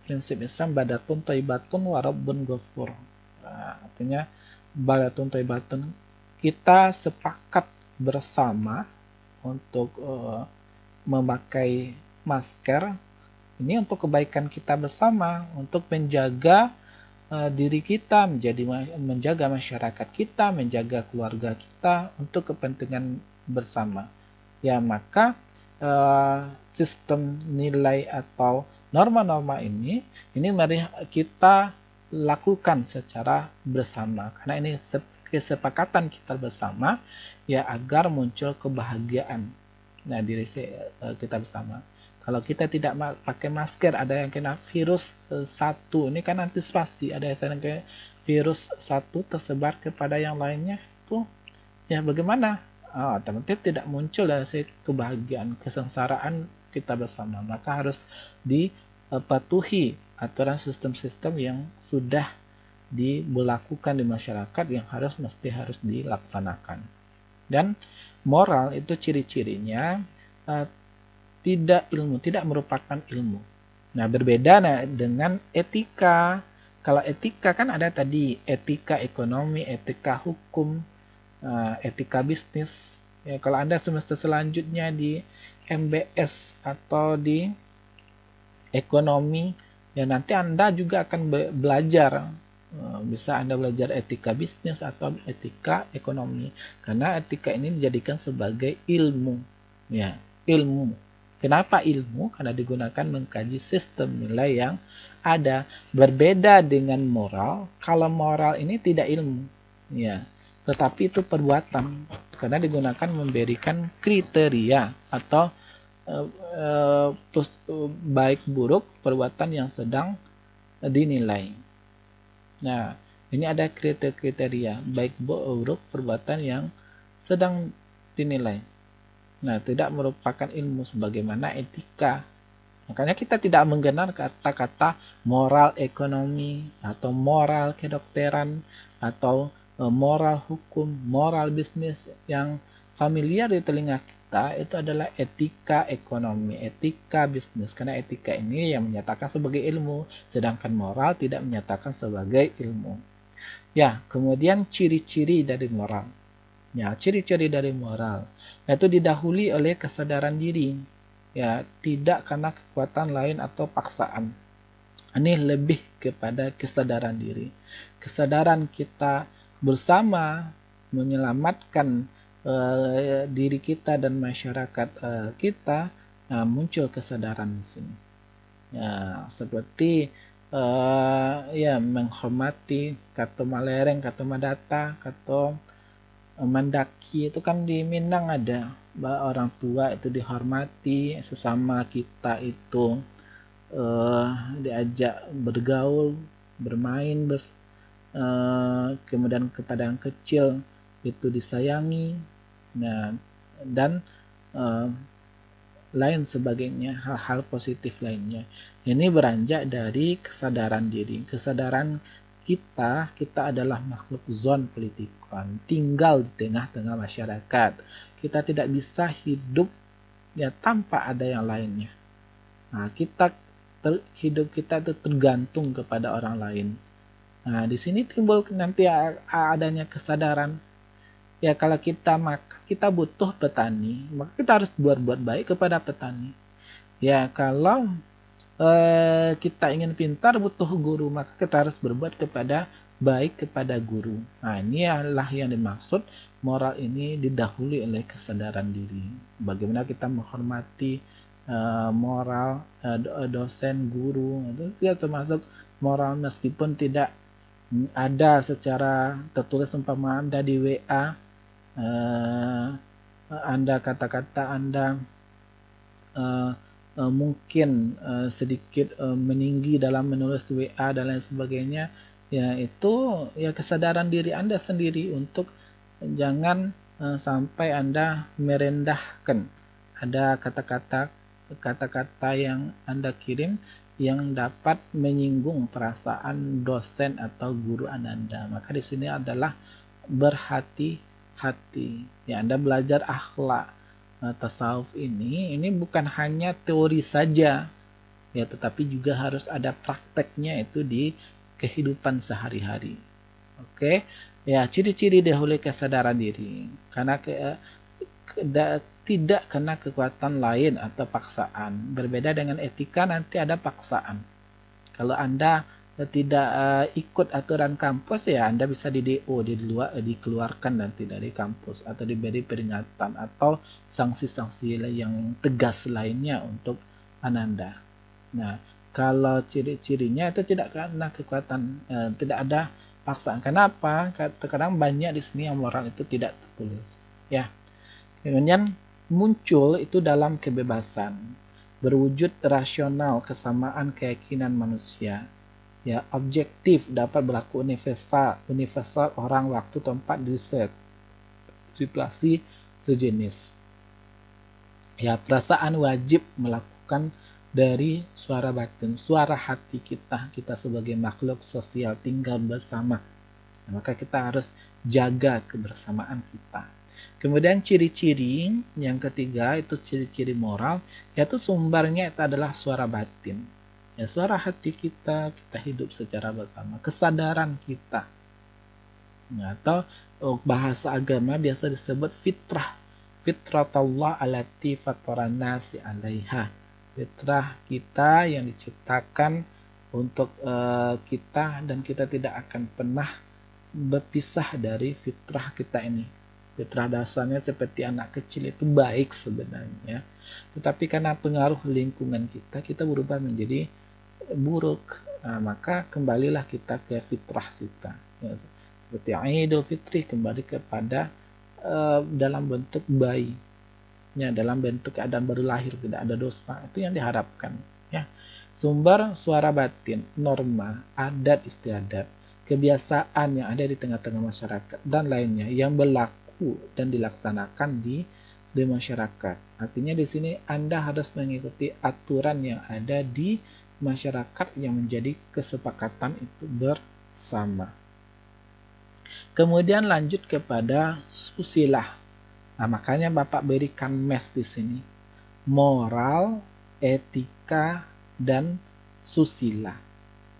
S1: prinsip Islam badatun thayyibatun wa rabbun ghafur. Artinya badatun thayyibatun, kita sepakat bersama untuk memakai masker. Ini untuk kebaikan kita bersama, untuk menjaga diri kita, menjaga masyarakat kita, menjaga keluarga kita, untuk kepentingan bersama. Ya, maka sistem nilai atau norma-norma ini mari kita lakukan secara bersama, karena ini kesepakatan kita bersama ya agar muncul kebahagiaan diri kita bersama. Kalau kita tidak pakai masker, ada yang kena virus 1, ini kan antisipasi, ada yang kena virus 1 tersebar kepada yang lainnya, itu ya bagaimana? Otomatis tidak muncul dari kebahagiaan, kesengsaraan kita bersama. Maka harus dipatuhi aturan sistem-sistem yang sudah diberlakukan di masyarakat yang mesti harus dilaksanakan. Dan moral itu ciri-cirinya tidak merupakan ilmu. Nah, berbeda dengan etika. Kalau etika kan ada tadi etika ekonomi, etika hukum, etika bisnis. Ya, kalau Anda semester selanjutnya di MBS atau di ekonomi, ya nanti Anda juga akan belajar. Bisa Anda belajar etika bisnis atau etika ekonomi. Karena etika ini dijadikan sebagai ilmu. Ya, ilmu. Kenapa ilmu? Karena digunakan mengkaji sistem nilai yang ada. Berbeda dengan moral. Kalau moral ini tidak ilmu, ya, tetapi itu perbuatan. Karena digunakan memberikan kriteria atau baik buruk perbuatan yang sedang dinilai. Nah, ini ada kriteria baik buruk perbuatan yang sedang dinilai. Nah, tidak merupakan ilmu sebagaimana etika. Makanya kita tidak mengenal kata-kata moral ekonomi atau moral kedokteran atau moral hukum, moral bisnis. Yang familiar di telinga kita itu adalah etika ekonomi, etika bisnis. Karena etika ini yang menyatakan sebagai ilmu, sedangkan moral tidak menyatakan sebagai ilmu. Ya, kemudian ciri-ciri dari moral. Ya, ciri-ciri dari moral yaitu didahului oleh kesadaran diri, ya, tidak karena kekuatan lain atau paksaan. Ini lebih kepada kesadaran diri, kesadaran kita bersama menyelamatkan diri kita dan masyarakat kita. Nah, muncul kesadaran di sini, ya, seperti ya menghormati kata malereng, kata madata, kata mendaki. Itu kan di Minang ada orang tua itu dihormati, sesama kita itu diajak bergaul, bermain, kemudian kepada yang kecil itu disayangi, nah, dan lain sebagainya, hal-hal positif lainnya. Ini beranjak dari kesadaran diri, kesadaran kita adalah makhluk zon politikan, tinggal di tengah-tengah masyarakat. Kita tidak bisa hidup ya tanpa ada yang lainnya. Nah, kita hidup kita itu tergantung kepada orang lain. Nah, di sini timbul nanti adanya kesadaran. Ya, kalau kita butuh petani, maka kita harus berbuat baik kepada petani. Ya, kalau kita ingin pintar, butuh guru, maka kita harus berbuat baik kepada guru. Nah, ini adalah yang dimaksud moral ini didahului oleh kesadaran diri. Bagaimana kita menghormati moral dosen, guru, itu juga termasuk moral, meskipun tidak ada secara tertulis. Umpama Anda di WA, Anda kata-kata Anda mungkin sedikit meninggi dalam menulis WA dan lain sebagainya, ya itu ya kesadaran diri Anda sendiri untuk jangan sampai Anda merendahkan. Ada kata-kata yang Anda kirim yang dapat menyinggung perasaan dosen atau guru Anda. Maka di sini adalah berhati-hati. Ya, Anda belajar akhlak tasawuf ini bukan hanya teori saja, ya, tetapi juga harus ada prakteknya itu di kehidupan sehari-hari. Oke, ya, ciri-ciri dahulu kesadaran diri tidak karena kekuatan lain atau paksaan. Berbeda dengan etika, nanti ada paksaan. Kalau Anda tidak ikut aturan kampus, ya Anda bisa di DO, dikeluarkan nanti dari kampus, atau diberi peringatan atau sanksi-sanksi yang tegas lainnya untuk Anda. Nah, kalau ciri-cirinya itu tidak karena kekuatan, tidak ada paksaan. Kenapa? Terkadang banyak di sini yang moral itu tidak tertulis. Ya, kemudian muncul itu dalam kebebasan, berwujud rasional, kesamaan keyakinan manusia. Ya, objektif, dapat berlaku universal orang, waktu, tempat, di situasi sejenis. Ya, perasaan wajib melakukan dari suara batin, suara hati kita sebagai makhluk sosial tinggal bersama. Nah, maka kita harus jaga kebersamaan kita. Kemudian ciri-ciri yang ketiga itu ciri-ciri moral, yaitu sumbernya itu adalah suara batin. Ya, suara hati kita hidup secara bersama, kesadaran kita. Ya, atau bahasa agama biasa disebut fitrah. Fitratullah allati fataran nasi 'alaiha. Fitrah kita yang diciptakan untuk kita, dan kita tidak akan pernah berpisah dari fitrah kita ini. Fitrah dasarnya seperti anak kecil itu baik sebenarnya. Tetapi karena pengaruh lingkungan kita berubah menjadi buruk. Nah, maka kembalilah kita ke fitrah kita. Ya, seperti Idul Fitri, kembali kepada dalam bentuk bayi. Ya, dalam bentuk keadaan baru lahir, tidak ada dosa. Itu yang diharapkan. Ya. Sumber suara batin, norma, adat istiadat, kebiasaan yang ada di tengah-tengah masyarakat, dan lainnya yang berlaku dan dilaksanakan di masyarakat. Artinya di sini Anda harus mengikuti aturan yang ada di masyarakat yang menjadi kesepakatan itu bersama. Kemudian lanjut kepada susila. Nah, makanya Bapak berikan mes di sini. Moral, etika, dan susila.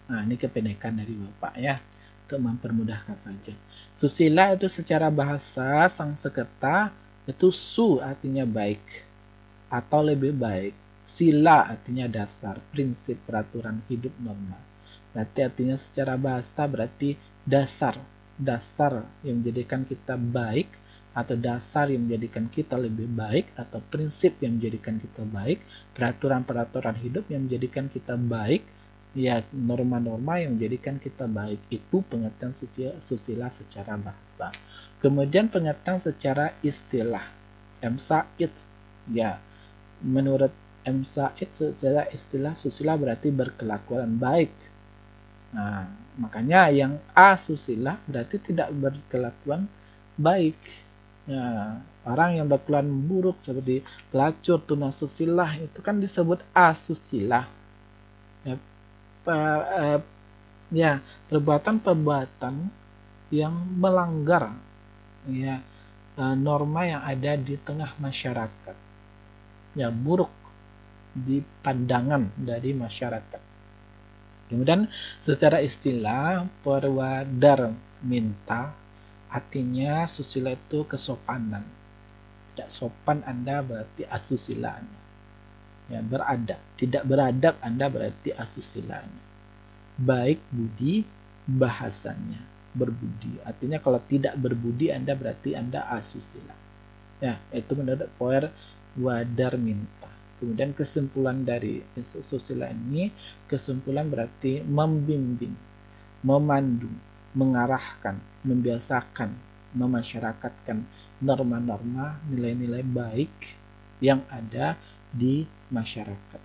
S1: Nah, ini kependekan dari Bapak ya, untuk mempermudahkan saja. Susila itu secara bahasa Sanskerta itu su artinya baik atau lebih baik. Sila artinya dasar, prinsip, peraturan hidup normal. Berarti artinya secara bahasa berarti dasar yang menjadikan kita baik, atau dasar yang menjadikan kita lebih baik, atau prinsip yang menjadikan kita baik, peraturan-peraturan hidup yang menjadikan kita baik, ya, norma-norma yang menjadikan kita baik. Itu pengertian susila secara bahasa. Kemudian pengertian secara istilah. M. Said, ya, menurut M. Said secara istilah susila berarti berkelakuan baik. Nah, makanya yang asusila berarti tidak berkelakuan baik. Ya, orang yang berkelakuan buruk seperti pelacur, tunasusila itu kan disebut asusila. Ya, perbuatan-perbuatan yang melanggar, ya, norma yang ada di tengah masyarakat. Ya, buruk. di pandangan dari masyarakat. Kemudian secara istilah perwadarminta artinya susila itu kesopanan. Tidak sopan Anda berarti asusila Anda. Ya, beradab. Tidak beradab Anda berarti asusila Anda. Baik budi bahasanya, berbudi. Artinya kalau tidak berbudi Anda berarti Anda asusila. Ya, itu menurut perwadarminta. Kemudian kesimpulan dari susila ini, kesimpulan berarti membimbing, memandu, mengarahkan, membiasakan, memasyarakatkan norma-norma, nilai-nilai baik yang ada di masyarakat.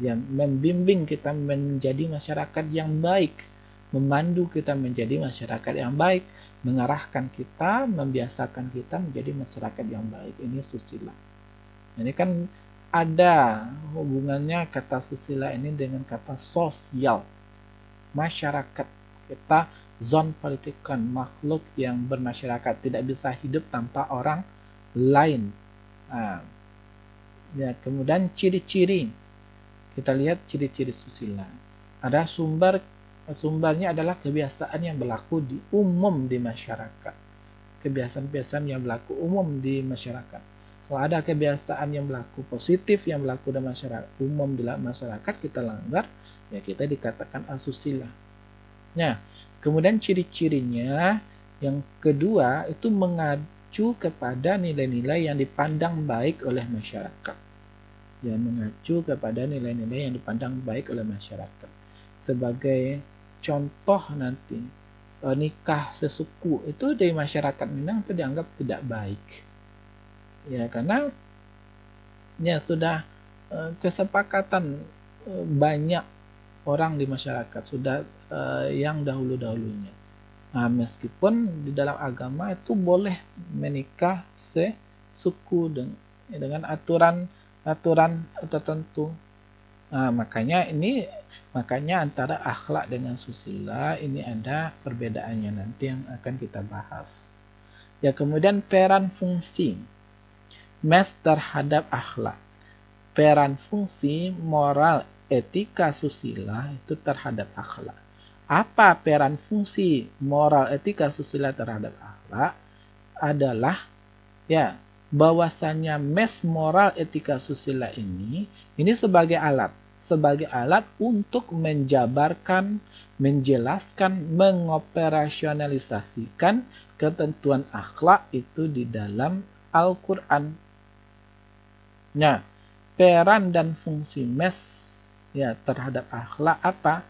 S1: Yang membimbing kita menjadi masyarakat yang baik, memandu kita menjadi masyarakat yang baik, mengarahkan kita, membiasakan kita menjadi masyarakat yang baik. Ini susila. Ini kan ada hubungannya kata susila ini dengan kata sosial. Masyarakat kita zon politikan, makhluk yang bermasyarakat, tidak bisa hidup tanpa orang lain. Ya, kemudian ciri-ciri. Kita lihat ciri-ciri susila. Ada sumbernya adalah kebiasaan yang berlaku di umum di masyarakat. Kebiasaan-kebiasaan yang berlaku umum di masyarakat. Kalau ada kebiasaan yang berlaku positif, yang berlaku di masyarakat umum di masyarakat, kita langgar, ya kita dikatakan asusila. Nah, kemudian ciri-cirinya yang kedua itu mengacu kepada nilai-nilai yang dipandang baik oleh masyarakat. Ya, mengacu kepada nilai-nilai yang dipandang baik oleh masyarakat. Sebagai contoh nanti, nikah sesuku itu di masyarakat Minang itu dianggap tidak baik. Ya, karena ya sudah kesepakatan banyak orang di masyarakat sudah yang dahulu-dahulunya. Nah, meskipun di dalam agama itu boleh menikah sesuku dengan aturan tertentu. Nah, makanya antara akhlak dengan susila ini ada perbedaannya nanti yang akan kita bahas. Ya, kemudian peran fungsi mes terhadap akhlak. Peran fungsi moral etika susila itu terhadap akhlak. Apa peran fungsi moral etika susila terhadap akhlak? Adalah ya bahwasanya mes moral etika susila ini sebagai alat untuk menjabarkan, menjelaskan, mengoperasionalisasikan ketentuan akhlak itu di dalam Al-Quran. Nah, peran dan fungsi mes ya terhadap akhlak apa?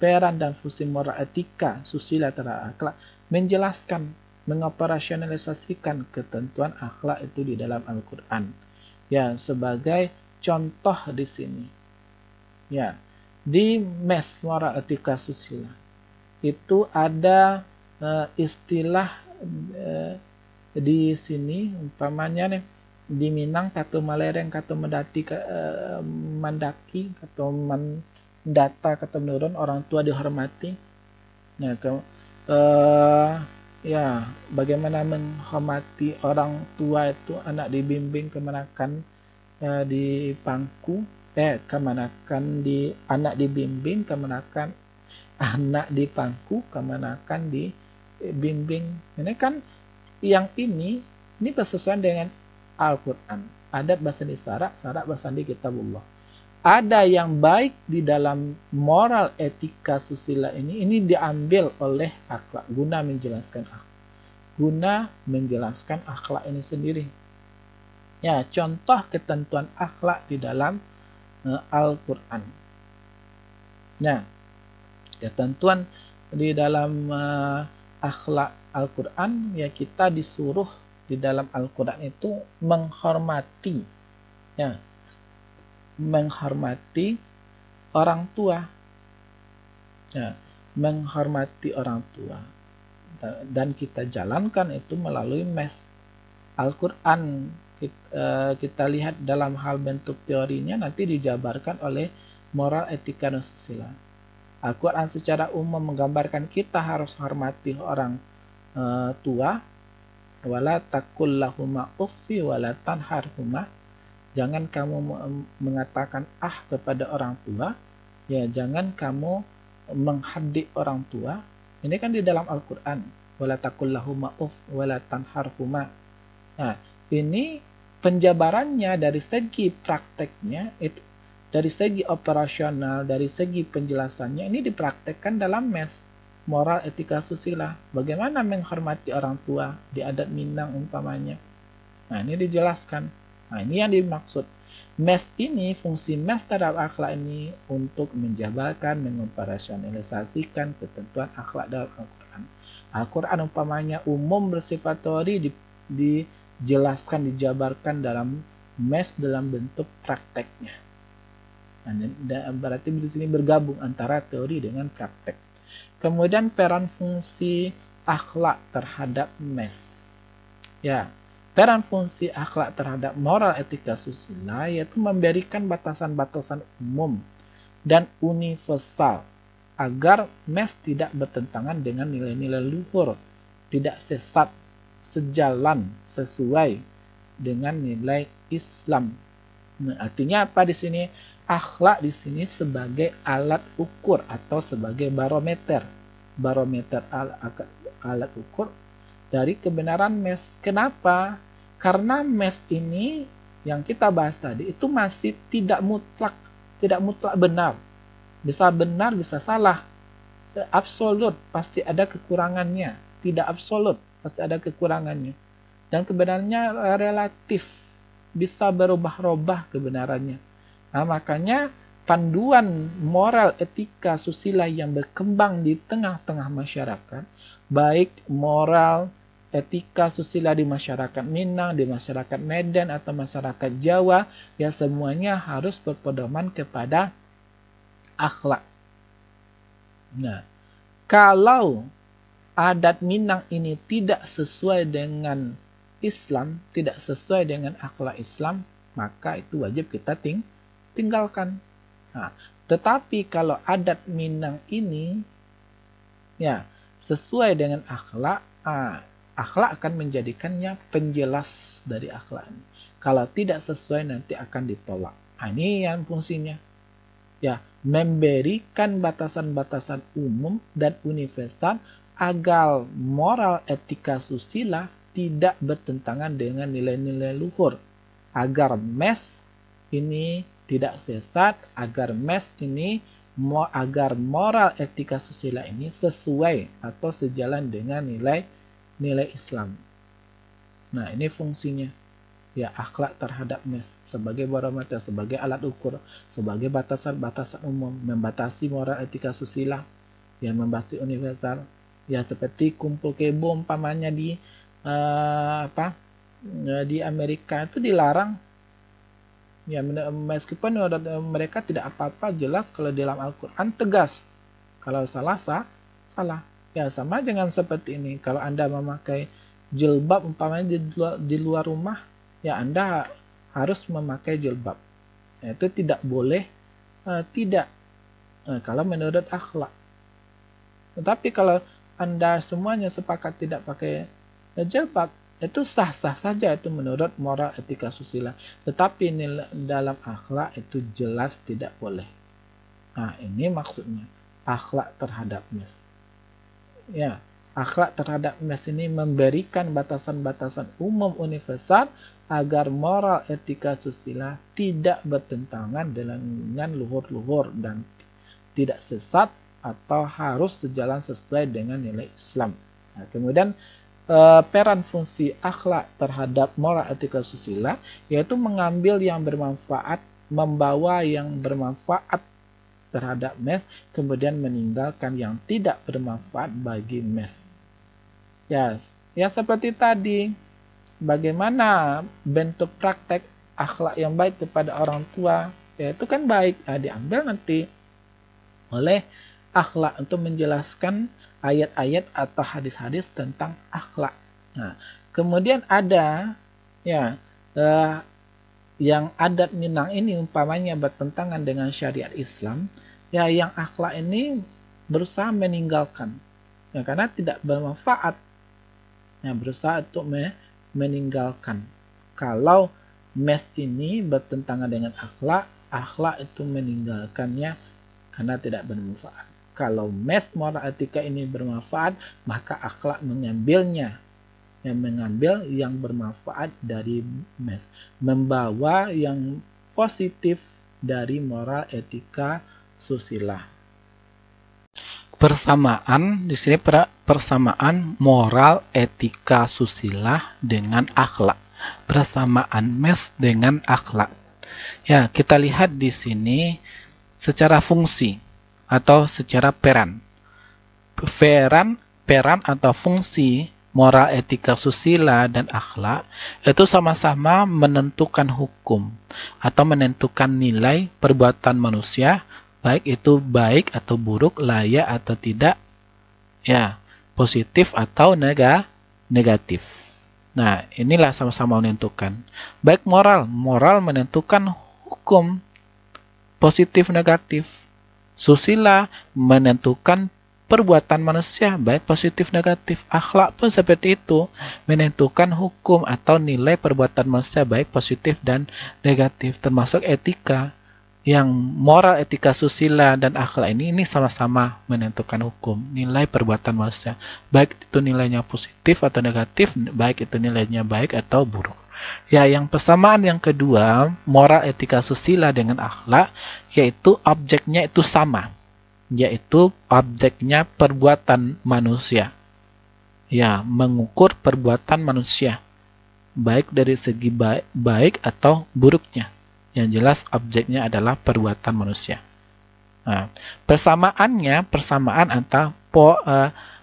S1: Peran dan fungsi moral etika susila terhadap akhlak menjelaskan, mengoperasionalisasikan ketentuan akhlak itu di dalam Al-Quran. Ya, sebagai contoh di sini. Ya, di mes moral etika susila itu ada istilah di sini umpamanya nih di Minang kata Malereng kata Mendati Mandaki kata Mendata kata menurun orang tua dihormati. Nah, ya bagaimana menghormati orang tua itu anak dibimbing kemanakan di pangku kemanakan di anak dibimbing kemanakan anak di pangku kemanakan dibimbing. Ini kan yang ini bersesuaian dengan Al-Quran. Ada bahasa di syarak bahasa di kitabullah. Ada yang baik di dalam moral etika susila ini diambil oleh akhlak guna menjelaskan akhlak ini sendiri. Ya, contoh ketentuan akhlak di dalam Al-Quran. Nah, ketentuan di dalam akhlak Al-Quran ya kita disuruh di dalam Al-Quran itu menghormati orang tua. Ya, menghormati orang tua. Dan kita jalankan itu melalui mes Al-Quran. Kita lihat dalam hal bentuk teorinya nanti dijabarkan oleh moral etika dan susila. Al-Quran secara umum menggambarkan kita harus hormati orang tua. Wala takul lahuma uffi wala tanharhuma. Jangan kamu mengatakan kepada orang tua, ya jangan kamu menghadik orang tua. Ini kan di dalam Al-Quran. Wala taqul lahuma uff wala tanharhuma. Nah, ini penjabarannya dari segi prakteknya, itu dari segi operasional, dari segi penjelasannya, ini dipraktekkan dalam MES, moral etika susila. Bagaimana menghormati orang tua di adat Minang umpamanya. Nah, ini dijelaskan. Nah, ini yang dimaksud. MES ini, fungsi MES terhadap akhlak ini untuk menjabarkan, mengoperasionalisasikan ketentuan akhlak dalam Al-Quran. Al-Quran umpamanya umum bersifat teori dijelaskan, dijabarkan dalam MES dalam bentuk prakteknya. Nah, berarti di sini bergabung antara teori dengan praktek. Kemudian peran fungsi akhlak terhadap MES. Ya, peran fungsi akhlak terhadap moral etika susila yaitu memberikan batasan-batasan umum dan universal agar MES tidak bertentangan dengan nilai-nilai luhur, tidak sesat, sejalan, sesuai dengan nilai Islam. Nah, artinya apa di sini? Akhlak di sini sebagai alat ukur atau sebagai barometer. Barometer alat ukur dari kebenaran MES. Kenapa? Karena MES ini yang kita bahas tadi itu masih tidak mutlak benar. Bisa benar, bisa salah. Absolut pasti ada kekurangannya. Tidak absolut pasti ada kekurangannya. Dan kebenarannya relatif, bisa berubah-ubah kebenarannya. Nah, makanya panduan moral etika susila yang berkembang di tengah-tengah masyarakat, baik moral etika susila di masyarakat Minang, di masyarakat Medan, atau masyarakat Jawa, ya semuanya harus berpedoman kepada akhlak. Nah, kalau adat Minang ini tidak sesuai dengan Islam, tidak sesuai dengan akhlak Islam, maka itu wajib kita tinggalkan. Nah, tetapi kalau adat Minang ini ya sesuai dengan akhlak, akhlak akan menjadikannya penjelas dari akhlak ini. Kalau tidak sesuai nanti akan ditolak. Ini yang fungsinya. Ya, memberikan batasan-batasan umum dan universal agar moral etika susila tidak bertentangan dengan nilai-nilai luhur. Agar MES ini tidak sesat, agar MES ini, agar moral etika susila ini sesuai atau sejalan dengan nilai Islam. Nah, ini fungsinya. Ya, akhlak terhadap MES sebagai barometer, sebagai alat ukur, sebagai batasan-batasan umum, membatasi moral etika susila, yang membatasi universal. Ya, seperti kumpul kebo umpamanya di di Amerika itu dilarang. Ya, meskipun mereka tidak apa-apa, jelas kalau dalam Al-Quran tegas. Kalau salah, salah. Ya, sama dengan seperti ini. Kalau Anda memakai jilbab umpamanya di luar rumah, ya Anda harus memakai jilbab. Ya, itu tidak boleh tidak. Kalau menurut akhlak. Tetapi kalau Anda semuanya sepakat tidak pakai jilbab, itu sah-sah saja itu menurut moral etika susila. Tetapi dalam akhlak itu jelas tidak boleh. Nah, ini maksudnya akhlak terhadap MES. Ya, akhlak terhadap MES ini memberikan batasan-batasan umum universal agar moral etika susila tidak bertentangan dengan luhur-luhur dan tidak sesat atau harus sejalan sesuai dengan nilai Islam. Nah, kemudian peran fungsi akhlak terhadap moral etika susila yaitu mengambil yang bermanfaat, membawa yang bermanfaat terhadap MES, kemudian meninggalkan yang tidak bermanfaat bagi MES. Ya seperti tadi, bagaimana bentuk praktek akhlak yang baik kepada orang tua, yaitu kan baik, diambil nanti oleh akhlak untuk menjelaskan ayat-ayat atau hadis-hadis tentang akhlak. Nah, kemudian ada ya yang adat Minang ini umpamanya bertentangan dengan syariat Islam, ya yang akhlak ini berusaha meninggalkan, ya karena tidak bermanfaat. Ya, berusaha untuk meninggalkan. Kalau mes ini bertentangan dengan akhlak, akhlak itu meninggalkannya karena tidak bermanfaat. Kalau mes moral etika ini bermanfaat, maka akhlak mengambilnya, yang mengambil yang bermanfaat dari mes, membawa yang positif dari moral etika susila. Persamaan di sini persamaan moral etika susila dengan akhlak. Persamaan mes dengan akhlak. Ya, kita lihat di sini secara fungsi atau secara peran. Peran atau fungsi moral etika susila dan akhlak itu sama-sama menentukan hukum atau menentukan nilai perbuatan manusia, baik itu baik atau buruk, layak atau tidak, ya, positif atau negatif. Nah, inilah sama-sama menentukan. Baik moral menentukan hukum positif negatif. Susila menentukan perbuatan manusia, baik positif negatif. Akhlak pun seperti itu, menentukan hukum atau nilai perbuatan manusia, baik positif dan negatif, termasuk etika. Yang moral etika susila dan akhlak ini sama-sama menentukan hukum, nilai perbuatan manusia, baik itu nilainya positif atau negatif, baik itu nilainya baik atau buruk. Ya, yang persamaan yang kedua, moral etika susila dengan akhlak, yaitu objeknya itu sama, yaitu objeknya perbuatan manusia. Ya, mengukur perbuatan manusia, baik dari segi baik atau buruknya. Yang jelas objeknya adalah perbuatan manusia. Nah, persamaan antara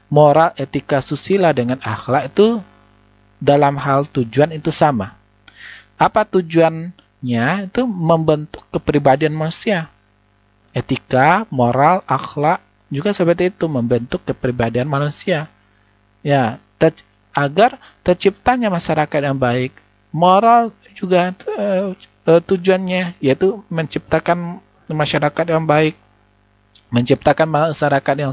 S1: moral etika susila dengan akhlak itu dalam hal tujuan itu sama. Apa tujuannya? Itu membentuk kepribadian manusia. Etika, moral, akhlak juga seperti itu, membentuk kepribadian manusia. Ya, agar terciptanya masyarakat yang baik. Moral juga tujuannya yaitu menciptakan masyarakat yang baik, menciptakan masyarakat yang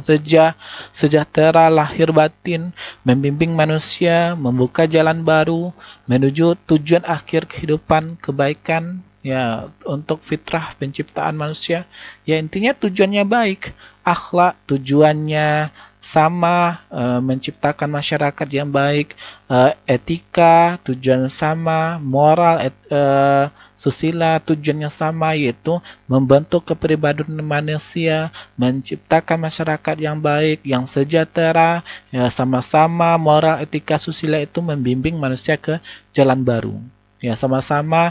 S1: sejahtera lahir batin, membimbing manusia, membuka jalan baru menuju tujuan akhir kehidupan kebaikan, ya, untuk fitrah penciptaan manusia. Ya, intinya tujuannya baik. Akhlak tujuannya sama, menciptakan masyarakat yang baik. Etika tujuan sama, moral susila tujuannya sama, yaitu membentuk kepribadian manusia, menciptakan masyarakat yang baik, yang sejahtera. Ya, sama-sama moral etika susila itu membimbing manusia ke jalan baru. Ya, sama-sama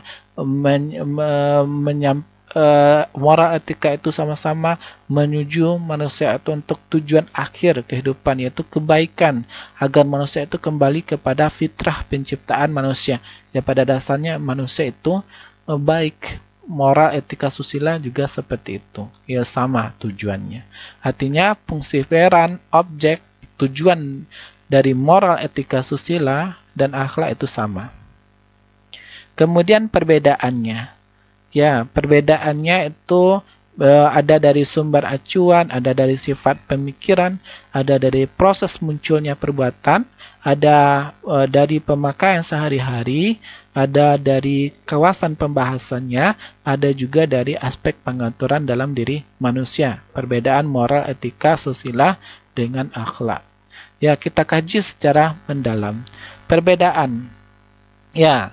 S1: moral etika itu sama-sama menuju manusia itu untuk tujuan akhir kehidupan, yaitu kebaikan, agar manusia itu kembali kepada fitrah penciptaan manusia. Ya, pada dasarnya manusia itu baik. Moral etika susila juga seperti itu. Ya, sama tujuannya. Artinya fungsi peran, objek, tujuan dari moral etika susila dan akhlak itu sama. Kemudian perbedaannya. Ya, perbedaannya itu ada dari sumber acuan, ada dari sifat pemikiran, ada dari proses munculnya perbuatan, ada dari pemakaian sehari-hari, ada dari kawasan pembahasannya, ada juga dari aspek pengaturan dalam diri manusia. Perbedaan moral etika susila dengan akhlak. Ya, kita kaji secara mendalam. Perbedaan. Ya,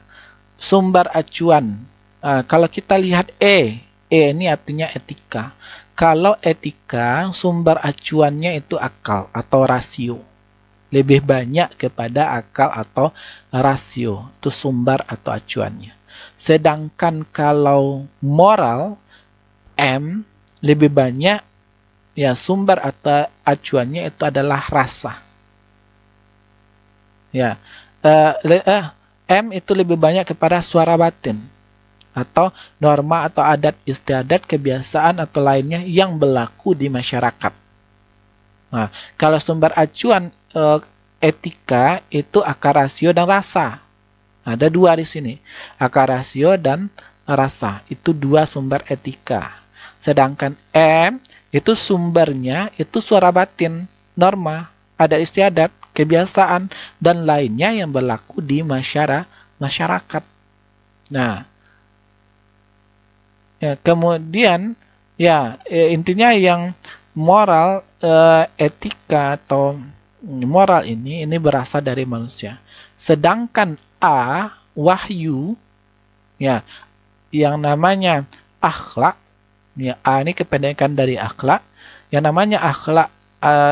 S1: sumber acuan. Kalau kita lihat E ini artinya etika. Kalau etika, sumber acuannya itu akal atau rasio. Lebih banyak kepada akal atau rasio. Itu sumber atau acuannya. Sedangkan kalau moral, M, lebih banyak, ya, sumber atau acuannya itu adalah rasa. Ya, M itu lebih banyak kepada suara batin, atau norma atau adat istiadat, kebiasaan atau lainnya yang berlaku di masyarakat. Nah, kalau sumber acuan etika itu akar, rasio, dan rasa. Ada dua di sini, akar, rasio, dan rasa. Itu dua sumber etika. Sedangkan M itu sumbernya itu suara batin, norma, adat istiadat, kebiasaan, dan lainnya yang berlaku di masyarakat. Nah, ya, kemudian ya intinya yang moral, etika atau moral ini berasal dari manusia. Sedangkan A, wahyu, ya, yang namanya akhlak, ya, A ini kependekan dari akhlak. Yang namanya akhlak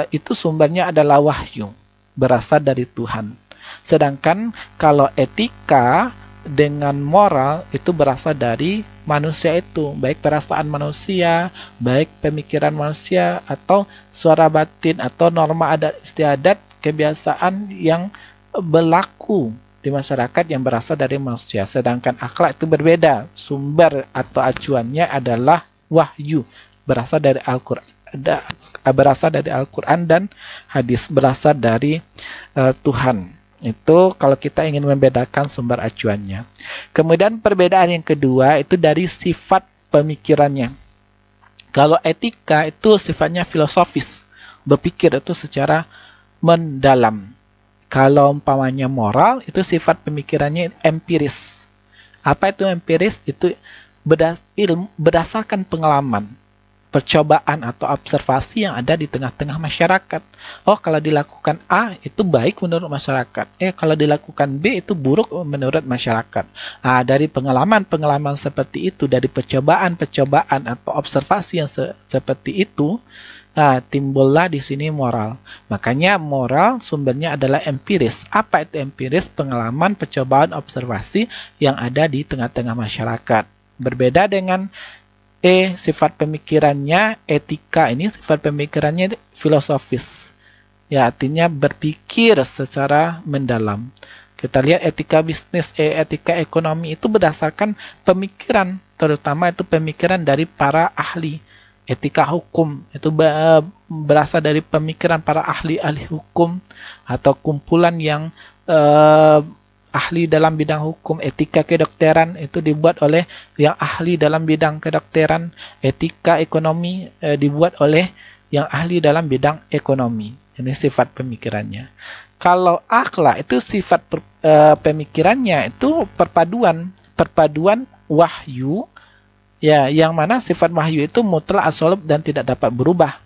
S1: itu sumbernya adalah wahyu, berasal dari Tuhan. Sedangkan kalau etika dengan moral itu berasal dari manusia itu, baik perasaan manusia, baik pemikiran manusia, atau suara batin, atau norma adat istiadat, kebiasaan yang berlaku di masyarakat yang berasal dari manusia. Sedangkan akhlak itu berbeda, sumber atau acuannya adalah wahyu, berasal dari Al-Quran, dan hadis, berasal dari Tuhan. Itu kalau kita ingin membedakan sumber acuannya. Kemudian perbedaan yang kedua itu dari sifat pemikirannya. Kalau etika itu sifatnya filosofis, berpikir itu secara mendalam. Kalau umpamanya moral itu sifat pemikirannya empiris. Apa itu empiris? Itu berdasarkan pengalaman, percobaan atau observasi yang ada di tengah-tengah masyarakat. Oh, kalau dilakukan A itu baik menurut masyarakat. Kalau dilakukan B itu buruk menurut masyarakat. Dari pengalaman-pengalaman seperti itu, dari percobaan-percobaan atau observasi yang seperti itu, timbullah di sini moral. Makanya moral sumbernya adalah empiris. Apa itu empiris? Pengalaman, percobaan, observasi yang ada di tengah-tengah masyarakat. Berbeda dengan sifat pemikirannya, etika ini sifat pemikirannya filosofis. Ya, artinya berpikir secara mendalam. Kita lihat etika bisnis, etika ekonomi itu berdasarkan pemikiran, terutama itu pemikiran dari para ahli. Etika hukum itu berasal dari pemikiran para ahli-ahli hukum atau kumpulan yang ahli dalam bidang hukum. Etika kedokteran itu dibuat oleh yang ahli dalam bidang kedokteran. Etika ekonomi dibuat oleh yang ahli dalam bidang ekonomi. Ini sifat pemikirannya. Kalau akhlak itu sifat pemikirannya itu perpaduan wahyu, ya, yang mana sifat wahyu itu mutlak absolut dan tidak dapat berubah.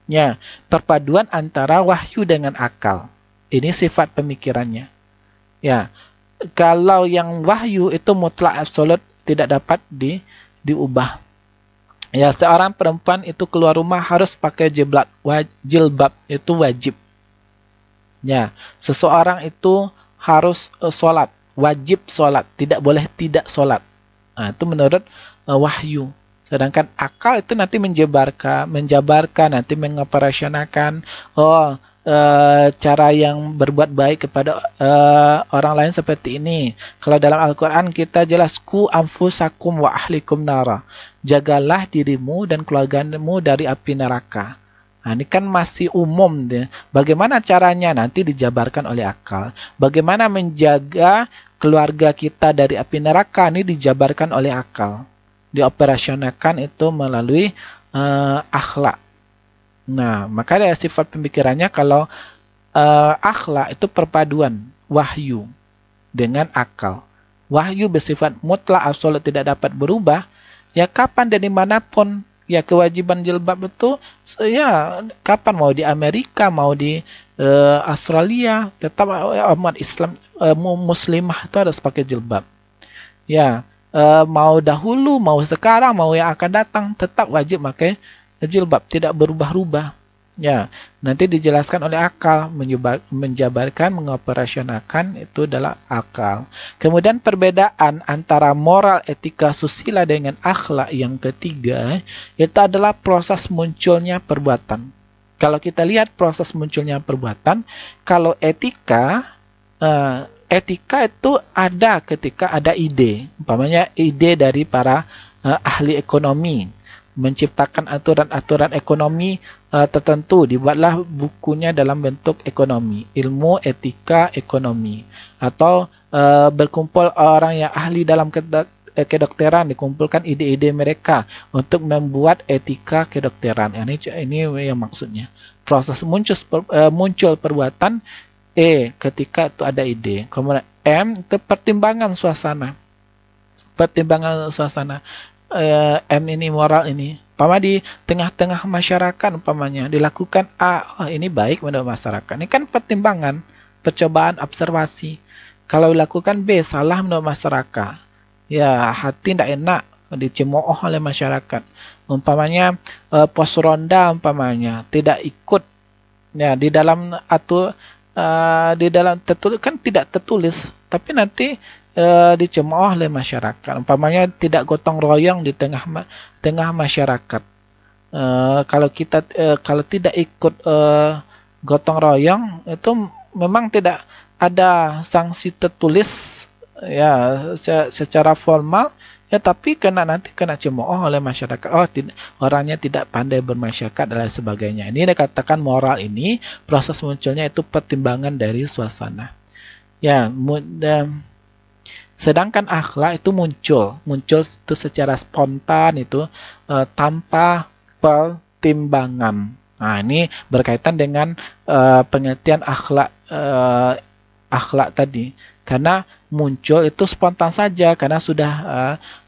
S1: Ya, perpaduan antara wahyu dengan akal. Ini sifat pemikirannya. Ya, kalau yang wahyu itu mutlak absolut, tidak dapat diubah. Ya, seorang perempuan itu keluar rumah harus pakai jilbab, itu wajib. Ya, seseorang itu harus sholat, wajib sholat, tidak boleh tidak sholat. Itu menurut wahyu. Sedangkan akal itu nanti menjabarkan, nanti mengoperasionakan. Cara yang berbuat baik kepada orang lain seperti ini. Kalau dalam Al-Quran kita jelas, ku anfusakum wa ahlikum nara. Jagalah dirimu dan keluargamu dari api neraka. Ini kan masih umum. Bagaimana caranya nanti dijabarkan oleh akal. Bagaimana menjaga keluarga kita dari api neraka, ini dijabarkan oleh akal. Dioperasionakan itu melalui akhlak. Nah, maka dari sifat pemikirannya, kalau akhlak itu perpaduan wahyu dengan akal. Wahyu bersifat mutlak absolut, tidak dapat berubah. Ya, kapan dan dimanapun, ya, kewajiban jilbab itu, ya, kapan, mau di Amerika, mau di Australia, tetap umat Islam muslimah itu harus pakai jilbab. Ya, mau dahulu, mau sekarang, mau yang akan datang, tetap wajib pakai jilbab, tidak berubah-ubah. Ya, nanti dijelaskan oleh akal, menjabarkan, mengoperasionakan, itu adalah akal. Kemudian perbedaan antara moral, etika, susila dengan akhlak yang ketiga, itu adalah proses munculnya perbuatan. Kalau kita lihat proses munculnya perbuatan, kalau etika itu ada ketika ada ide, umpamanya ide dari para ahli ekonomi, menciptakan aturan-aturan ekonomi tertentu, dibuatlah bukunya dalam bentuk ekonomi, ilmu etika ekonomi, atau berkumpul orang yang ahli dalam kedokteran, dikumpulkan ide-ide mereka untuk membuat etika kedokteran. Ini yang maksudnya. Proses muncul perbuatan ketika itu ada ide. Kemudian M itu pertimbangan suasana. Pertimbangan suasana. M ini moral ini. Umpama di tengah-tengah masyarakat umpamanya dilakukan A, oh ini baik menurut masyarakat. Ini kan pertimbangan, percobaan observasi. Kalau dilakukan B, salah menurut masyarakat. Ya, hati tidak enak, dicemooh oleh masyarakat. Umpamanya pos ronda umpamanya tidak ikut. Ya, di dalam tertulis kan tidak tertulis, tapi nanti dicemooh oleh masyarakat. Umpamanya tidak gotong royong di tengah masyarakat. Kalau tidak ikut gotong royong itu memang tidak ada sanksi tertulis ya secara formal ya, tapi nanti kena cemooh oleh masyarakat. Oh, orangnya tidak pandai bermasyarakat dan lain sebagainya. Ini dikatakan moral ini proses munculnya itu pertimbangan dari suasana. Ya, sedangkan akhlak itu muncul itu secara spontan itu tanpa pertimbangan. Nah, ini berkaitan dengan pengertian akhlak tadi. Karena muncul itu spontan saja, karena sudah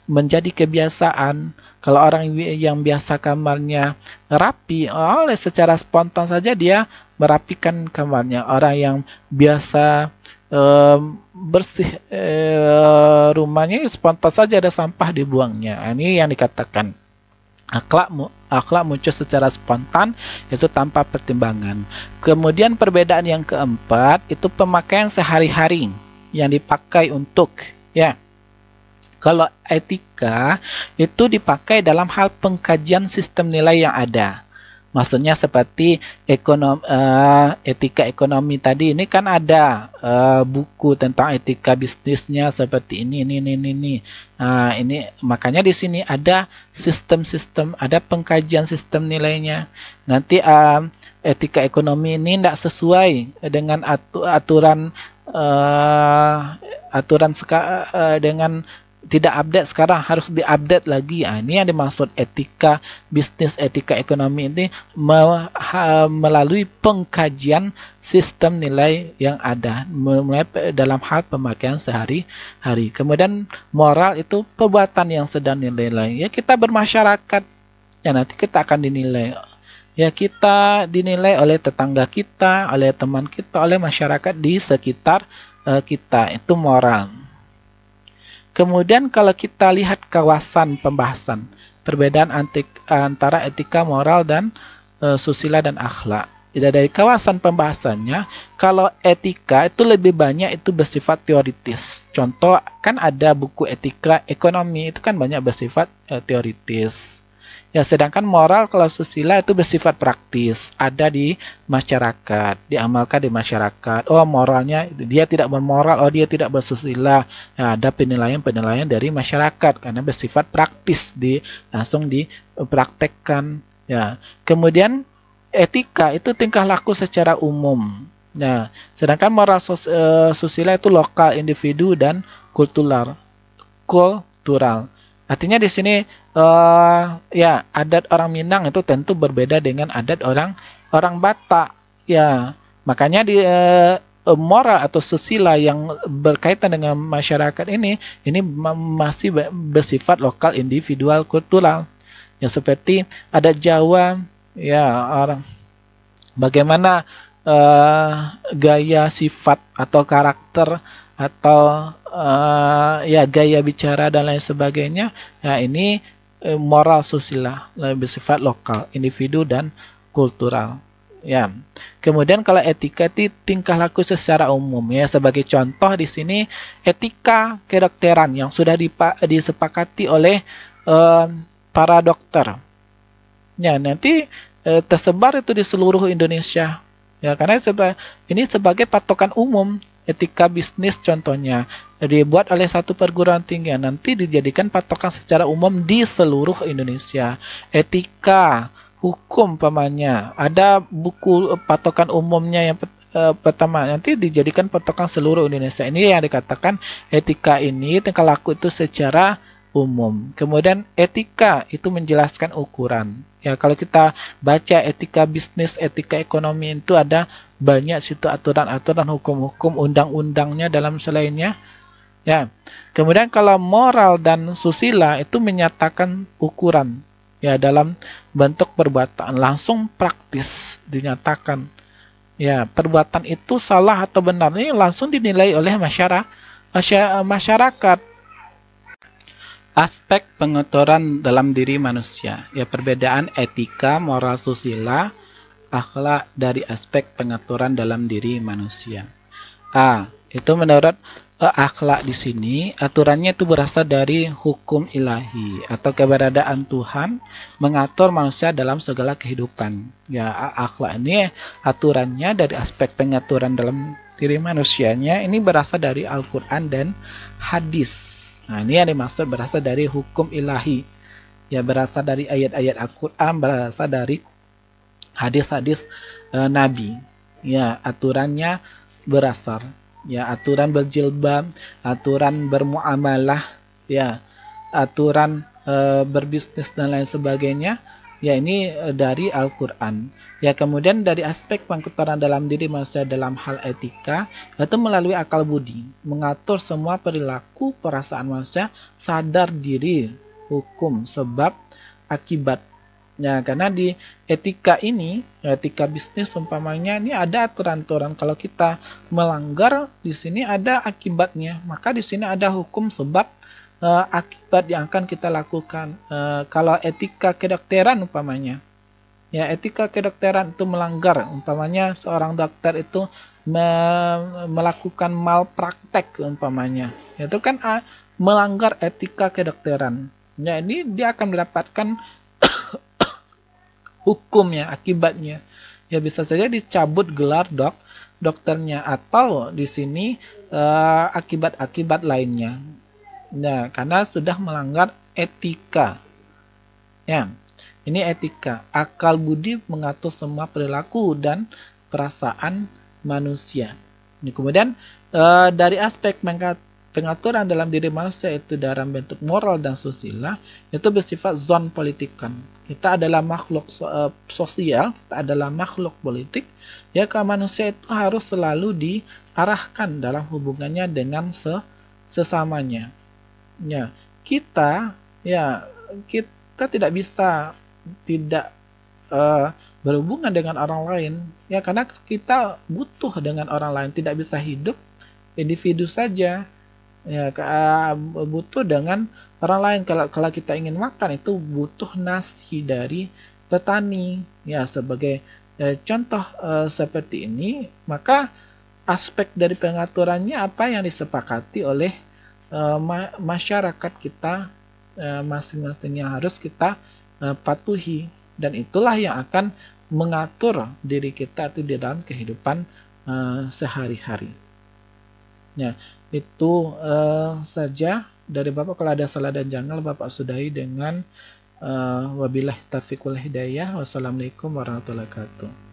S1: menjadi kebiasaan. Kalau orang yang biasa kamarnya rapi, oleh secara spontan saja dia merapikan kamarnya. Orang yang biasa bersih rumahnya, spontan saja ada sampah dibuangnya. Ini yang dikatakan akhlak muncul secara spontan, itu tanpa pertimbangan. Kemudian perbedaan yang keempat itu pemakaian sehari-hari yang dipakai untuk ya. Kalau etika itu dipakai dalam hal pengkajian sistem nilai yang ada. Maksudnya seperti etika ekonomi tadi, ini kan ada buku tentang etika bisnisnya seperti ini. Nah, ini makanya di sini ada sistem-sistem, ada pengkajian sistem nilainya. Nanti etika ekonomi ini tidak sesuai dengan aturan dengan tidak update sekarang, harus diupdate lagi. Ini yang dimaksud etika bisnis, etika ekonomi ini melalui pengkajian sistem nilai yang ada, mulai dalam hal pemakaian sehari-hari. Kemudian moral itu perbuatan yang sedang dinilai. Ya, kita bermasyarakat, ya nanti kita akan dinilai. Ya, kita dinilai oleh tetangga kita, oleh teman kita, oleh masyarakat di sekitar kita. Itu moral. Kemudian kalau kita lihat kawasan pembahasan, perbedaan antara etika, moral, dan susila dan akhlak. Dari kawasan pembahasannya, kalau etika itu lebih banyak itu bersifat teoritis. Contoh, kan ada buku etika ekonomi, itu kan banyak bersifat teoritis. Ya, sedangkan moral kalau susila itu bersifat praktis, ada di masyarakat, diamalkan di masyarakat. Oh, moralnya dia tidak bermoral, oh dia tidak bersusila. Ya, ada penilaian-penilaian dari masyarakat karena bersifat praktis, langsung dipraktekkan. Ya, kemudian etika itu tingkah laku secara umum. Nah, sedangkan moral susila itu lokal, individu, dan kultural. Artinya di sini ya adat orang Minang itu tentu berbeda dengan adat orang Batak. Ya, makanya di moral atau susila yang berkaitan dengan masyarakat ini masih bersifat lokal, individual, kultural. Ya, seperti adat Jawa, ya orang bagaimana gaya sifat atau karakter atau ya gaya bicara dan lain sebagainya. Ya, ini moral susila, lebih bersifat lokal, individu, dan kultural. Ya. Kemudian kalau etika itu tingkah laku secara umum. Ya, sebagai contoh di sini etika kedokteran yang sudah disepakati oleh para dokter. Ya, nanti tersebar itu di seluruh Indonesia. Ya, karena ini sebagai patokan umum. Etika bisnis contohnya dibuat oleh satu perguruan tinggi, nanti dijadikan patokan secara umum di seluruh Indonesia. Etika hukum pamannya ada buku patokan umumnya yang pertama, nanti dijadikan patokan seluruh Indonesia. Ini yang dikatakan etika ini tingkah laku itu secara umum. Kemudian etika itu menjelaskan ukuran. Ya, kalau kita baca etika bisnis, etika ekonomi itu ada banyak situ aturan-aturan, hukum-hukum, undang-undangnya dalam selainnya. Ya. Kemudian kalau moral dan susila itu menyatakan ukuran. Ya, dalam bentuk perbuatan langsung praktis dinyatakan. Ya, perbuatan itu salah atau benar ini langsung dinilai oleh masyarakat. Aspek pengaturan dalam diri manusia. Ya, perbedaan etika, moral, susila, akhlak dari aspek pengaturan dalam diri manusia. Itu menurut akhlak di sini, aturannya itu berasal dari hukum ilahi atau keberadaan Tuhan mengatur manusia dalam segala kehidupan. Ya, akhlak ini aturannya dari aspek pengaturan dalam diri manusianya ini berasal dari Al-Quran dan hadis. Nah, ini yang dimaksud berasal dari hukum ilahi. Ya, berasal dari ayat-ayat Al-Quran, berasal dari hadis-hadis Nabi. Ya, aturannya berasal. Ya, aturan berjilbab, aturan bermuamalah, ya, aturan berbisnis dan lain sebagainya. Ya, ini dari Al-Quran. Ya, kemudian dari aspek pengaturan dalam diri manusia dalam hal etika, yaitu melalui akal budi, mengatur semua perilaku perasaan manusia, sadar diri, hukum, sebab, akibat. Ya, karena di etika ini, etika bisnis umpamanya ini ada aturan-aturan. Kalau kita melanggar, di sini ada akibatnya. Maka di sini ada hukum sebab akibat yang akan kita lakukan. Kalau etika kedokteran umpamanya, ya etika kedokteran itu melanggar. Umpamanya seorang dokter itu melakukan malpraktek umpamanya, itu kan melanggar etika kedokteran. Ya, ini dia akan mendapatkan hukumnya, akibatnya. Ya, bisa saja dicabut gelar dokternya atau di sini akibat-akibat lainnya. Nah, karena sudah melanggar etika. Ya, ini etika. Akal budi mengatur semua perilaku dan perasaan manusia. Ini kemudian dari aspek pengaturan dalam diri manusia itu dalam bentuk moral dan susila itu bersifat zon politikan. Kita adalah makhluk sosial, kita adalah makhluk politik. Ya, ke manusia itu harus selalu diarahkan dalam hubungannya dengan sesamanya. Ya, kita tidak bisa tidak berhubungan dengan orang lain. Ya, karena kita butuh dengan orang lain, tidak bisa hidup individu saja. Ya, butuh dengan orang lain. Kalau kita ingin makan itu butuh nasi dari petani. Ya, sebagai contoh seperti ini, maka aspek dari pengaturannya apa yang disepakati oleh masyarakat kita masing-masing yang harus kita patuhi, dan itulah yang akan mengatur diri kita itu di dalam kehidupan sehari-hari. Ya, itu saja dari Bapak. Kalau ada salah dan janggal, Bapak sudahi dengan wabillahi taufiq wal hidayah. Wassalamualaikum warahmatullahi wabarakatuh.